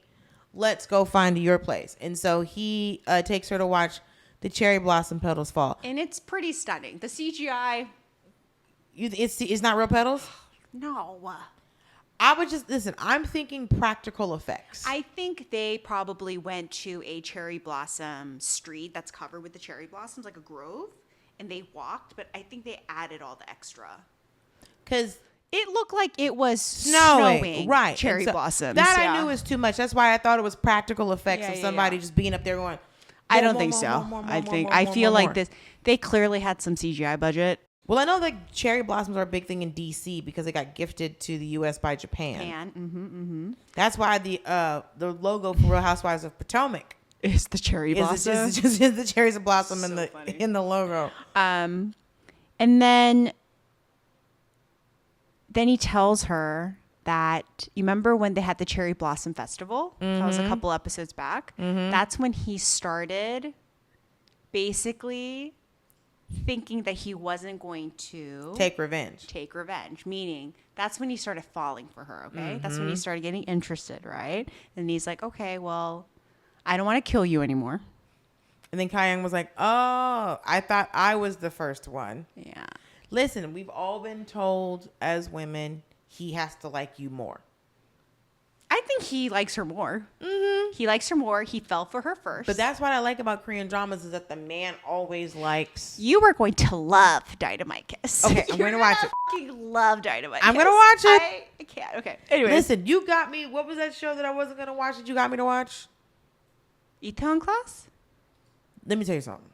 Let's go find your place. And so he takes her to watch the cherry blossom petals fall. And it's pretty stunning. The CGI. It's not real petals? No. I would just, listen, I'm thinking practical effects. I think they probably went to a cherry blossom street that's covered with the cherry blossoms, like a grove, and they walked, but I think they added all the extra. Because it looked like it was snowing right? Cherry blossoms. That I knew was too much. That's why I thought it was practical effects of somebody just being up there going. I don't think so. I feel like this. They clearly had some CGI budget. Well, I know that cherry blossoms are a big thing in DC because they got gifted to the U.S. by Japan. That's why the logo for Real Housewives of Potomac is the cherry blossom. Is the cherries blossom So in the logo. And then he tells her that, you remember when they had the Cherry Blossom Festival? That was a couple episodes back. That's when he started basically thinking that he wasn't going to take revenge, meaning that's when he started falling for her. Okay. That's when he started getting interested. Right. And he's like, okay, well, I don't want to kill you anymore. And then Ka Young was like, oh, I thought I was the first one. Yeah. Listen, we've all been told as women, he has to like you more. I think he likes her more. He likes her more. He fell for her first. But that's what I like about Korean dramas is that the man always likes. You are going to love Dynamite Kiss. Okay, I'm going to watch it. Fucking love Dynamite I'm Kiss. going to watch it. I can't. Okay. Anyway. Listen, you got me. What was that show that I wasn't going to watch that you got me to watch? Itaewon Class? Let me tell you something.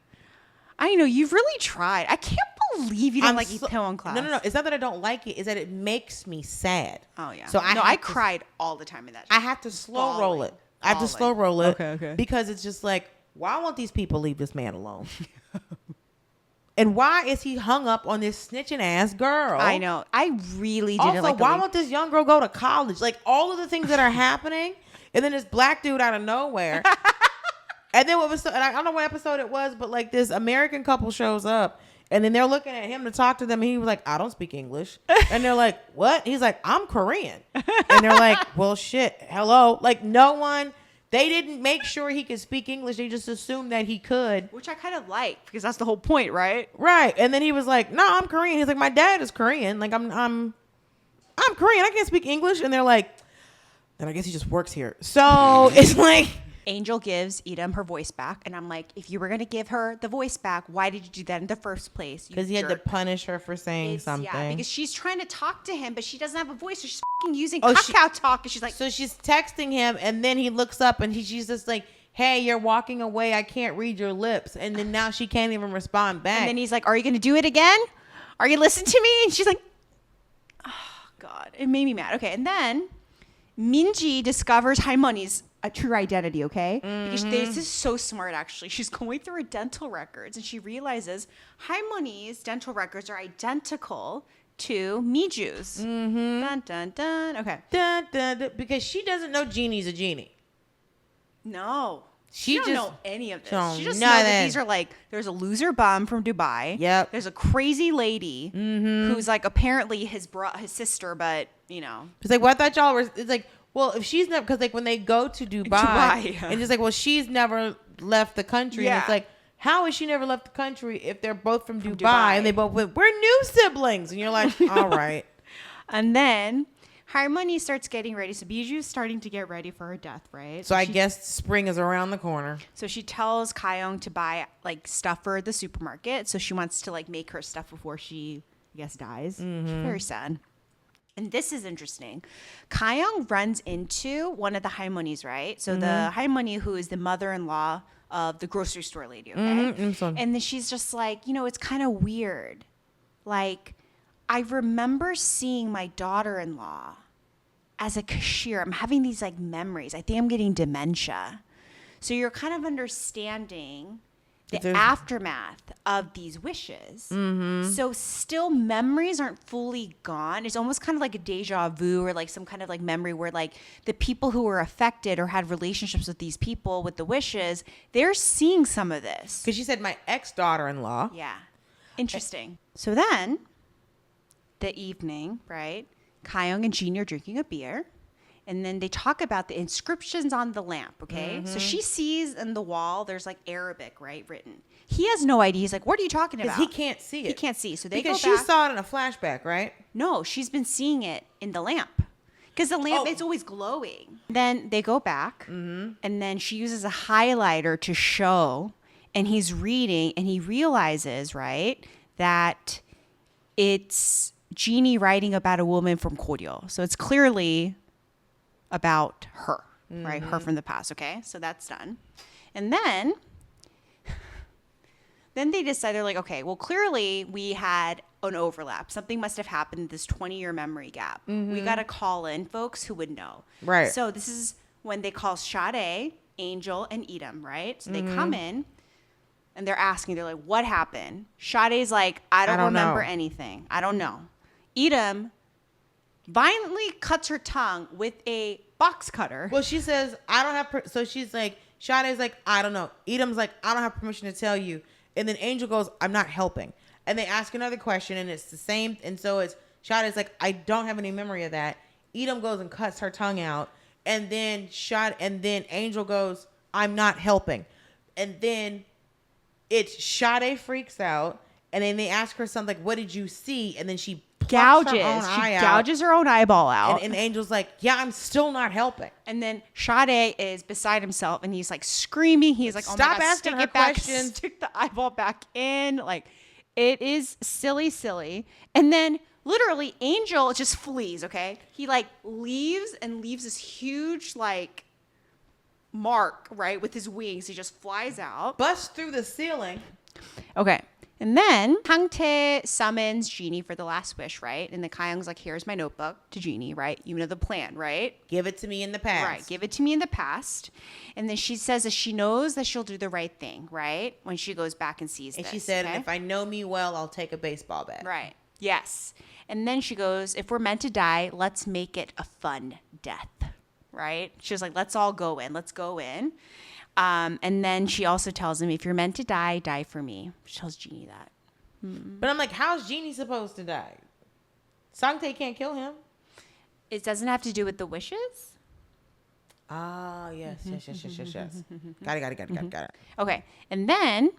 I know. You've really tried. I can't believe you don't like Itaewon Class. No. It's not that I don't like it. It's that it makes me sad. Oh, yeah. So I cried all the time in that show. I have to slow roll it. Okay. Because it's just like, why won't these people leave this man alone? And why is he hung up on this snitching ass girl? I know. I really didn't like why won't this young girl go to college? Like, all of the things that are happening. And then this black dude out of nowhere. And then and I don't know what episode it was, but like this American couple shows up. And then they're looking at him to talk to them. And he was like, I don't speak English. And they're like, what? He's like, I'm Korean. And they're like, well, shit. Hello. Like they didn't make sure he could speak English. They just assumed that he could. Which I kind of like because that's the whole point, right? Right. And then he was like, no, I'm Korean. He's like, my dad is Korean. Like, I'm Korean. I can't speak English. And they're like, then I guess he just works here. So it's like. Angel gives Idam her voice back. And I'm like, if you were going to give her the voice back, why did you do that in the first place? Because he had to punish her for saying something. Yeah, because she's trying to talk to him, but she doesn't have a voice. So she's using cow talk. And she's like. So she's texting him. And then he looks up and she's just like, hey, you're walking away. I can't read your lips. And then now she can't even respond back. And then he's like, are you going to do it again? Are you listening to me? And she's like, oh, God. It made me mad. Okay. And then Minji discovers Halmoni's true identity, okay? Because this is so smart, actually. She's going through her dental records, and she realizes Halmoni's dental records are identical to Miju's. Dun, dun, dun. Okay. Dun, dun, dun, because she doesn't know Genie's a genie. No. She doesn't just know any of this. don't She just know knows that. that these are like, there's a loser bum from Dubai. Yep. There's a crazy lady who's like apparently his sister, but, you know. It's like, well, I thought y'all were, it's like, well, if she's never, because like when they go to Dubai, yeah. and just like, well, she's never left the country. Yeah. And it's like, how has she never left the country if they're both from Dubai and they both went, we're new siblings? And you're like, all right. And then Halmoni starts getting ready. So Miju's starting to get ready for her death, right? So I guess spring is around the corner. So she tells Ka Young to buy like stuff for the supermarket. So she wants to like make her stuff before she, I guess, dies. Very sad. And this is interesting. Ka Young runs into one of the Halmonis, right? So the Halmoni who is the mother-in-law of the grocery store lady, okay? And then she's just like, you know, it's kind of weird. Like, I remember seeing my daughter-in-law as a cashier. I'm having these like memories. I think I'm getting dementia. So you're kind of understanding the aftermath of these wishes. So still memories aren't fully gone. It's almost kind of like a deja vu or like some kind of like memory where like the people who were affected or had relationships with these people with the wishes, they're seeing some of this. Because she said my ex-daughter-in-law. Yeah. Interesting. So then the evening, right? Ka Young and Genie are drinking a beer. And then they talk about the inscriptions on the lamp, okay? So she sees in the wall, there's like Arabic, right, written. He has no idea. He's like, what are you talking about? Because he can't see it. He can't see. So they because go back. she saw it in a flashback, right? No, she's been seeing it in the lamp. Because the lamp is always glowing. Then they go back, and then she uses a highlighter to show, and he's reading, and he realizes, right, that it's Genie writing about a woman from Koryo. So it's clearly about her, right? Her from the past, okay? So that's done. And then they decide, they're like, okay, well, clearly we had an overlap. Something must have happened in this 20-year memory gap. We got to call in folks who would know. Right. So this is when they call Shadi, Angel, and Idam, right? So they come in, and they're asking, they're like, what happened? Shadi's like, I don't remember anything. I don't know. Idam violently cuts her tongue with a box cutter. Well, she says, I don't have, so she's like, Shadi's like, I don't know. Idam's like, I don't have permission to tell you. And then Angel goes, I'm not helping. And they ask another question and it's the same. And so it's, Shadi's like, I don't have any memory of that. Idam goes and cuts her tongue out. And then Angel goes, I'm not helping. And then it's Shadi freaks out. And then they ask her something like, what did you see? And then she gouges her own eyeball out. And Angel's like, yeah, I'm still not helping. And then Shadi is beside himself and he's like screaming. He's like, oh stop my God, asking stick her it back, questions. stick the eyeball back in. Like, it is silly. And then literally Angel just flees, okay? He like leaves this huge like mark, right, with his wings. He just flies out. Busts through the ceiling. Okay. And then Sangtae summons Genie for the last wish, right? And the Ka Young's like, here's my notebook to Genie, right? You know the plan, right? Give it to me in the past. Right. Give it to me in the past. And then she says that she knows that she'll do the right thing, right? When she goes back and sees and this. she said, okay? if I know me well, I'll take a baseball bat. Right. Yes. And then she goes, if we're meant to die, let's make it a fun death, right? She was like, let's all go in. Let's go in. And then she also tells him, if you're meant to die, die for me. She tells Genie that. But I'm like, how's Genie supposed to die? Sangtae can't kill him. It doesn't have to do with the wishes? Ah, yes. Got it. Okay. And then,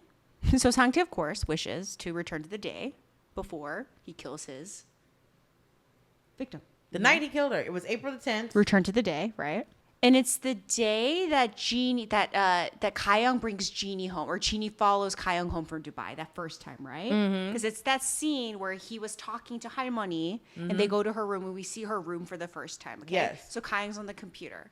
so Sangtae, of course, wishes to return to the day before he kills his victim. The night he killed her. It was April the 10th. Return to the day, right? And it's the day that Ka Young brings Genie home, or Genie follows Ka Young home from Dubai that first time, right? Because it's that scene where he was talking to Halmoni and they go to her room and we see her room for the first time. Okay? Yes. So Ka Young's on the computer.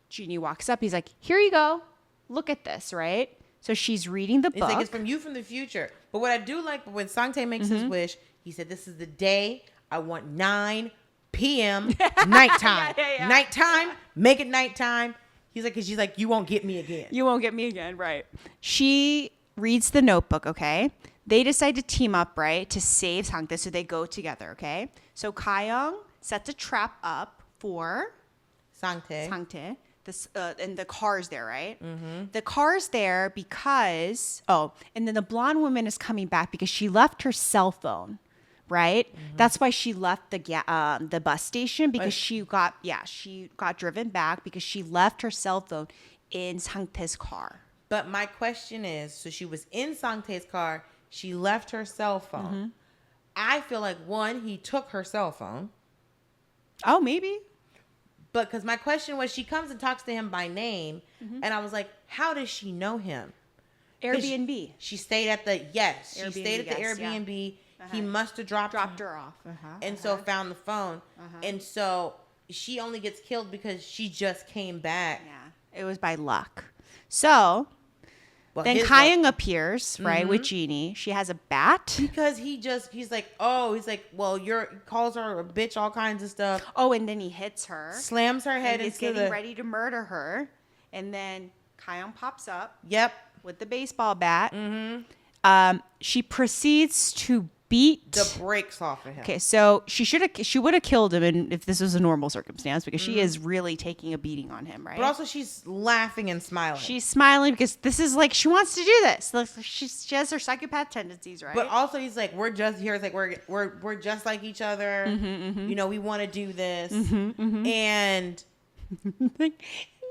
Genie walks up. He's like, "Here you go. Look at this," right? So she's reading the book. It's like, it's from you from the future. But what I do like, when Sangtae makes his wish, he said, "This is the day I want 9 p.m. nighttime. Nighttime, make it nighttime." He's like, because she's like, "You won't get me again." You won't get me again, right? She reads the notebook, okay? They decide to team up, right, to save Sangtae, so they go together, okay? So Ka Young sets a trap up for Sangtae. And the car's there, right? The car's there because, and then the blonde woman is coming back because she left her cell phone, right? That's why she left the bus station, because she got driven back because she left her cell phone in Sangtae's car. But my question is, so she was in Sangtae's car, she left her cell phone. I feel like, one, he took her cell phone. Oh, maybe. But because my question was, she comes and talks to him by name, and I was like, how does she know him? Airbnb. She stayed at the Airbnb. Yeah. He must have dropped her off. And so found the phone. And so she only gets killed because she just came back. Yeah, it was by luck. So then Ka Young appears, right, with Genie. She has a bat. Because he's like, well, calls her a bitch, all kinds of stuff. Oh, and then he hits her. Slams her head and he's getting ready to murder her. And then Ka Young pops up. Yep. With the baseball bat. She proceeds to beat the brakes off of him. Okay, so she would have killed him if this was a normal circumstance, because she is really taking a beating on him, right? But also she's laughing and smiling. She's smiling because this is like, she wants to do this. Like, she has her psychopath tendencies, right? But also he's like, we're just here. It's like we're just like each other. You know, we want to do this. And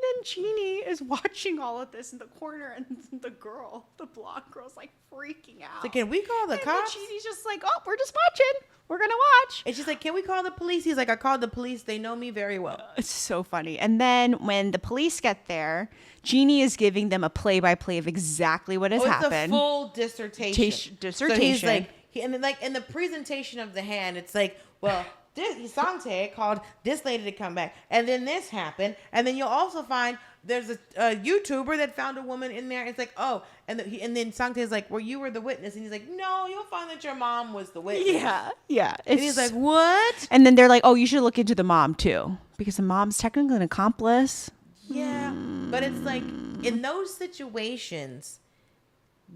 then Genie is watching all of this in the corner, and the blonde girl's like freaking out. So can we call the cops? And Genie's just like, "Oh, we're just watching. We're gonna watch." And she's like, "Can we call the police?" He's like, "I called the police. They know me very well." It's so funny. And then when the police get there, Genie is giving them a play-by-play of exactly what has happened. It's a full dissertation. So he's like, and then like in the presentation of the hand, it's like, well, Sangtae called this lady to come back, and then this happened, and then you'll also find there's a YouTuber that found a woman in there. It's like, oh, and then Sangtae's like, well, you were the witness, and he's like, no, you'll find that your mom was the witness. Yeah. And he's like, what? And then they're like, oh, you should look into the mom too, because the mom's technically an accomplice. Yeah, but it's like, in those situations,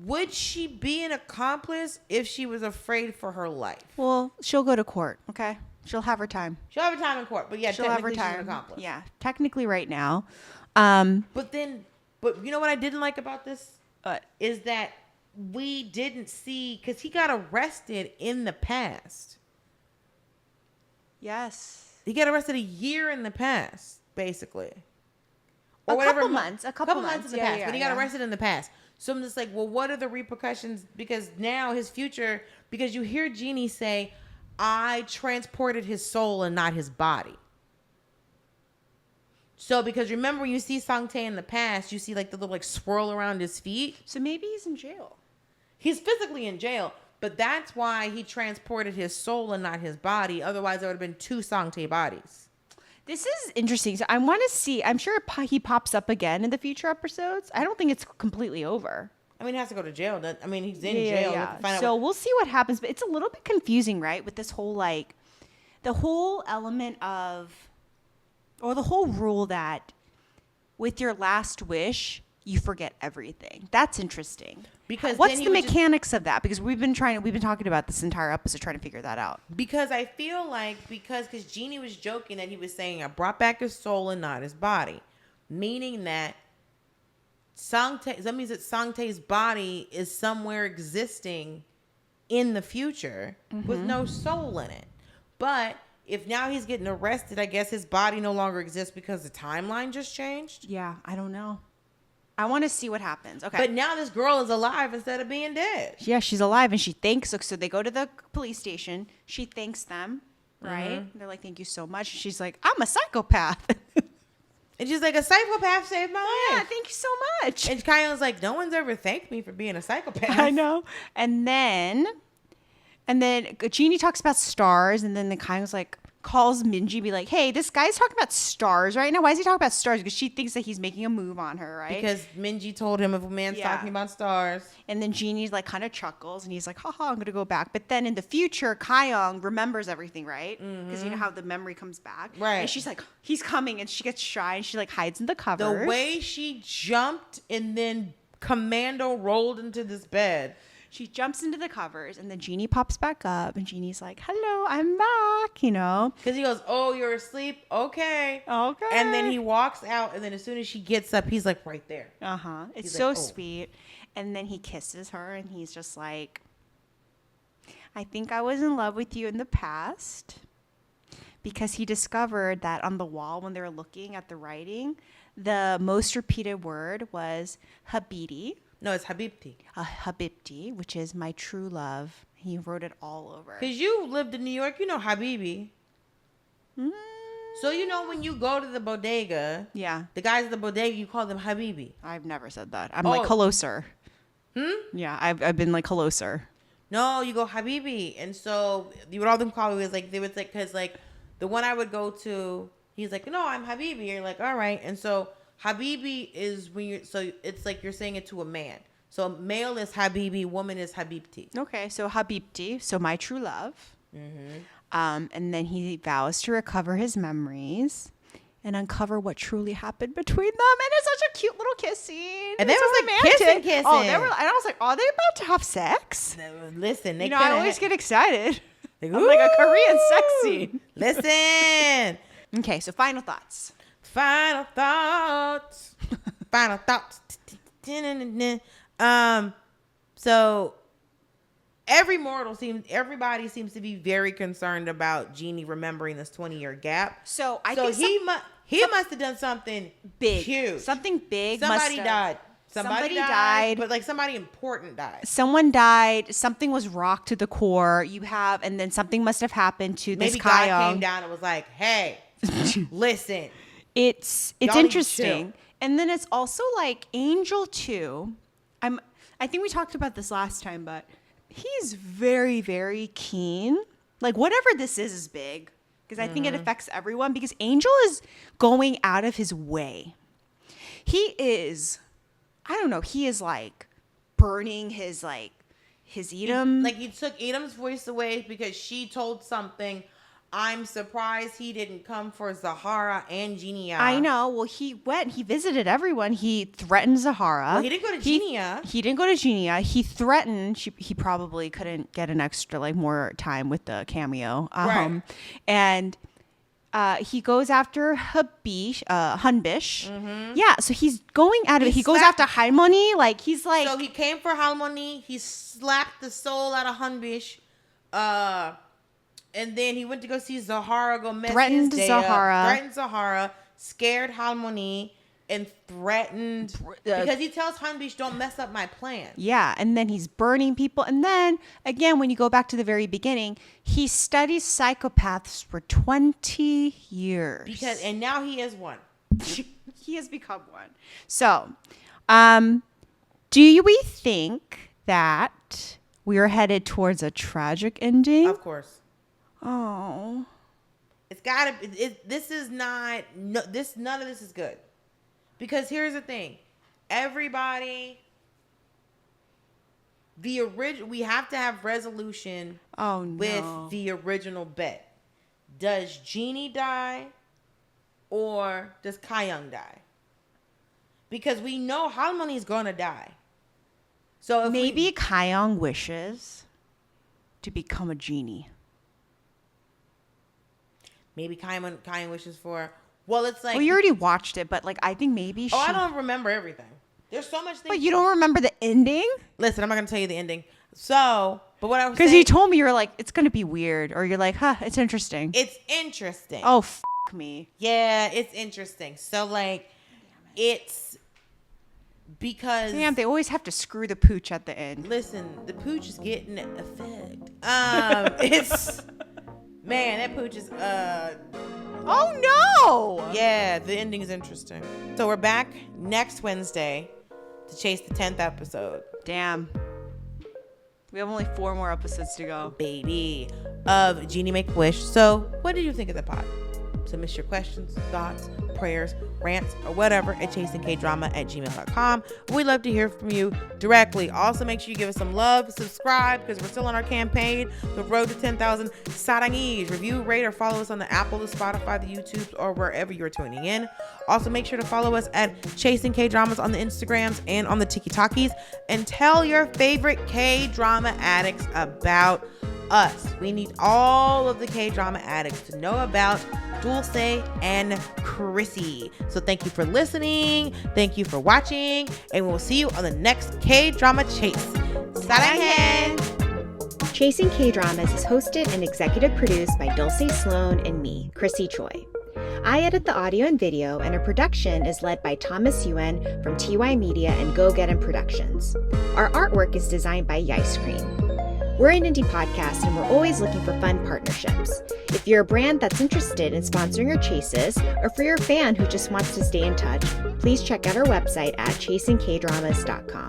would she be an accomplice if she was afraid for her life? Well, she'll go to court, okay? She'll have her time. She'll have her time in court, but yeah, she'll have her technically time. she's an accomplice. Yeah, technically right now. But you know what I didn't like about this? Is that we didn't see, because he got arrested in the past. Yes. He got arrested a year in the past, basically. Or a couple months in the past, but he got arrested in the past. So I'm just like, well, what are the repercussions? Because now his future, because you hear Genie say, I transported his soul and not his body. So because remember when you see Sangtae in the past, you see like the little like swirl around his feet. So maybe he's in jail. He's physically in jail, but that's why he transported his soul and not his body. Otherwise, there would have been 2 Sangtae bodies. This is interesting. So I want to see. I'm sure he pops up again in the future episodes. I don't think it's completely over. I mean, he has to go to jail. I mean, he's in jail. Yeah. So we'll see what happens. But it's a little bit confusing, right? With this whole, like, the whole element of, or the whole rule that with your last wish, you forget everything. That's interesting. Because what's the mechanics of that? Because we've been talking about this entire episode trying to figure that out. Because I feel like, because Genie was joking that he was saying, I brought back his soul and not his body. Meaning that that means that Sangtae's body is somewhere existing in the future with no soul in it. But if now he's getting arrested, I guess his body no longer exists because the timeline just changed. Yeah, I don't know. I want to see what happens. Okay. But now this girl is alive instead of being dead. Yeah, she's alive and she thanks. So they go to the police station. She thanks them, right? They're like, thank you so much. She's like, I'm a psychopath. And she's like, a psychopath saved my life. Yeah, thank you so much. And Ka Young's like, no one's ever thanked me for being a psychopath. I know. And then Genie talks about stars, and then the Ka Young's like, calls Minji, be like, hey, this guy's talking about stars right now. Why is he talking about stars? Because she thinks that he's making a move on her, right? Because Minji told him if a man's talking about stars. And then Genie's like kind of chuckles, and he's like, haha, I'm going to go back. But then in the future, Ka Young remembers everything, right? Because you know how the memory comes back? Right. And she's like, he's coming, and she gets shy, and she like hides in the covers. The way she jumped and then commando rolled into this bed. She jumps into the covers, and then Genie pops back up, and Genie's like, hello, I'm back, you know? Because he goes, oh, you're asleep? Okay. Okay. And then he walks out, and then as soon as she gets up, he's like right there. Uh-huh. It's He's so like, oh. sweet. And then he kisses her, and he's just like, I think I was in love with you in the past. Because he discovered that on the wall, when they were looking at the writing, the most repeated word was Habibti. No, it's Habibti. Habibti, which is my true love. He wrote it all over. Because you lived in New York, you know Habibi. So you know when you go to the bodega, Yeah. the guys at the bodega, you call them Habibi. I've never said that. I'm like closer. Yeah, I've been like closer. No, you go Habibi. And so you would all them call me was like, they would like, because like the one I would go to, he's like, no, I'm Habibi. You're like, all right. And so Habibi is when you're, so it's like you're saying it to a man. So male is Habibi, woman is Habibti. Okay, so Habibti, so my true love. And then he vows to recover his memories and uncover what truly happened between them. And it's such a cute little kiss scene. And they It's was so like kissing. Oh, they were. And I was like, are they about to have sex? Listen, they You know, I always get excited. like, I'm like a Korean sex scene. Listen. Okay, so final thoughts. Final thoughts. Final thoughts. So everybody seems to be very concerned about Genie remembering this 20-year gap. So I So think he must have done something big, huge. something big. Somebody must have- died. Somebody died. But like somebody important died. Someone died. Something was rocked to the core. And then something must have happened to this Maybe Ka God Young. came down and was like, hey, listen. It's Y'all need to interesting. chill. And then it's also like Angel too. I think we talked about this last time, but he's very, very keen. Like whatever this is big. Because I think it affects everyone. Because Angel is going out of his way. He is, I don't know, he is like burning his Edom. Like he took Edom's voice away because she told something. I'm surprised he didn't come for Zahara and Genie. I know. Well, he visited everyone. He threatened Zahara. Well, he didn't go to Genie. He didn't go to Genie. He threatened. He probably couldn't get an extra, more time with the cameo. Right. And he goes after Hunbish. Yeah, so he's going out of it. He goes after Halmoni. He's like. So he came for Halmoni. He slapped the soul out of Hunbish. And then he went to go see Zahara, go mess Threatened his day Zahara. up. Threatened Zahara. Scared Halmoni. And threatened. Because he tells Hunbish, don't mess up my plan. Yeah, and then he's burning people. And then, again, when you go back to the very beginning, he studies psychopaths for 20 years. And now he is one. He has become one. So, do we think that we are headed towards a tragic ending? Of course. Oh. It's gotta. This is not. No, none of this is good. Because here's the thing, everybody. We have to have resolution. Oh no. With the original bet. Does Genie die, or does Ka Young die? Because we know Halmoni's gonna die. So if maybe Ka Young wishes to become a genie. Maybe Ka Young wishes for. Well, it's like. Well, you already watched it, but I think maybe. I don't remember everything. There's so much things. But you don't remember the ending? Listen, I'm not gonna tell you the ending. So, but what I was Because saying, you told me you were like, it's going to be weird. Or you're like, huh, it's interesting. it's interesting. Oh, me. Yeah, it's interesting. So, like, it's because... Damn, they always have to screw the pooch at the end. Listen, the pooch is getting effect. It's... Man, that pooch is... Oh, no! Yeah, the ending is interesting. So we're back next Wednesday to chase the 10th episode. Damn. We have only 4 more episodes to go. Baby. Of Genie Make-A-Wish. So what did you think of the pod? Submit your questions, thoughts, prayers, rants, or whatever at chasingkdrama@gmail.com. We'd love to hear from you directly. Also, make sure you give us some love, subscribe, because we're still on our campaign, the road to 10,000 Sarangees. Review, rate, or follow us on the Apple, the Spotify, the YouTube, or wherever you're tuning in. Also, make sure to follow us at Chasing K-Dramas on the Instagrams and on the TikTokies. And tell your favorite K-drama addicts about us. We need all of the K-drama addicts to know about Dulcé and Chrissy. So thank you for listening. Thank you for watching. And we'll see you on the next K-drama chase. Sarangees! Chasing K-Dramas is hosted and executive produced by Dulcé, Sloan, and me, Chrissy Choi. I edit the audio and video, and our production is led by Thomas Yuen from TY Media and Go Get 'Em Productions. Our artwork is designed by Yice Cream. We're an indie podcast, and we're always looking for fun partnerships. If you're a brand that's interested in sponsoring our chases, or for your fan who just wants to stay in touch, please check out our website at chasingkdramas.com.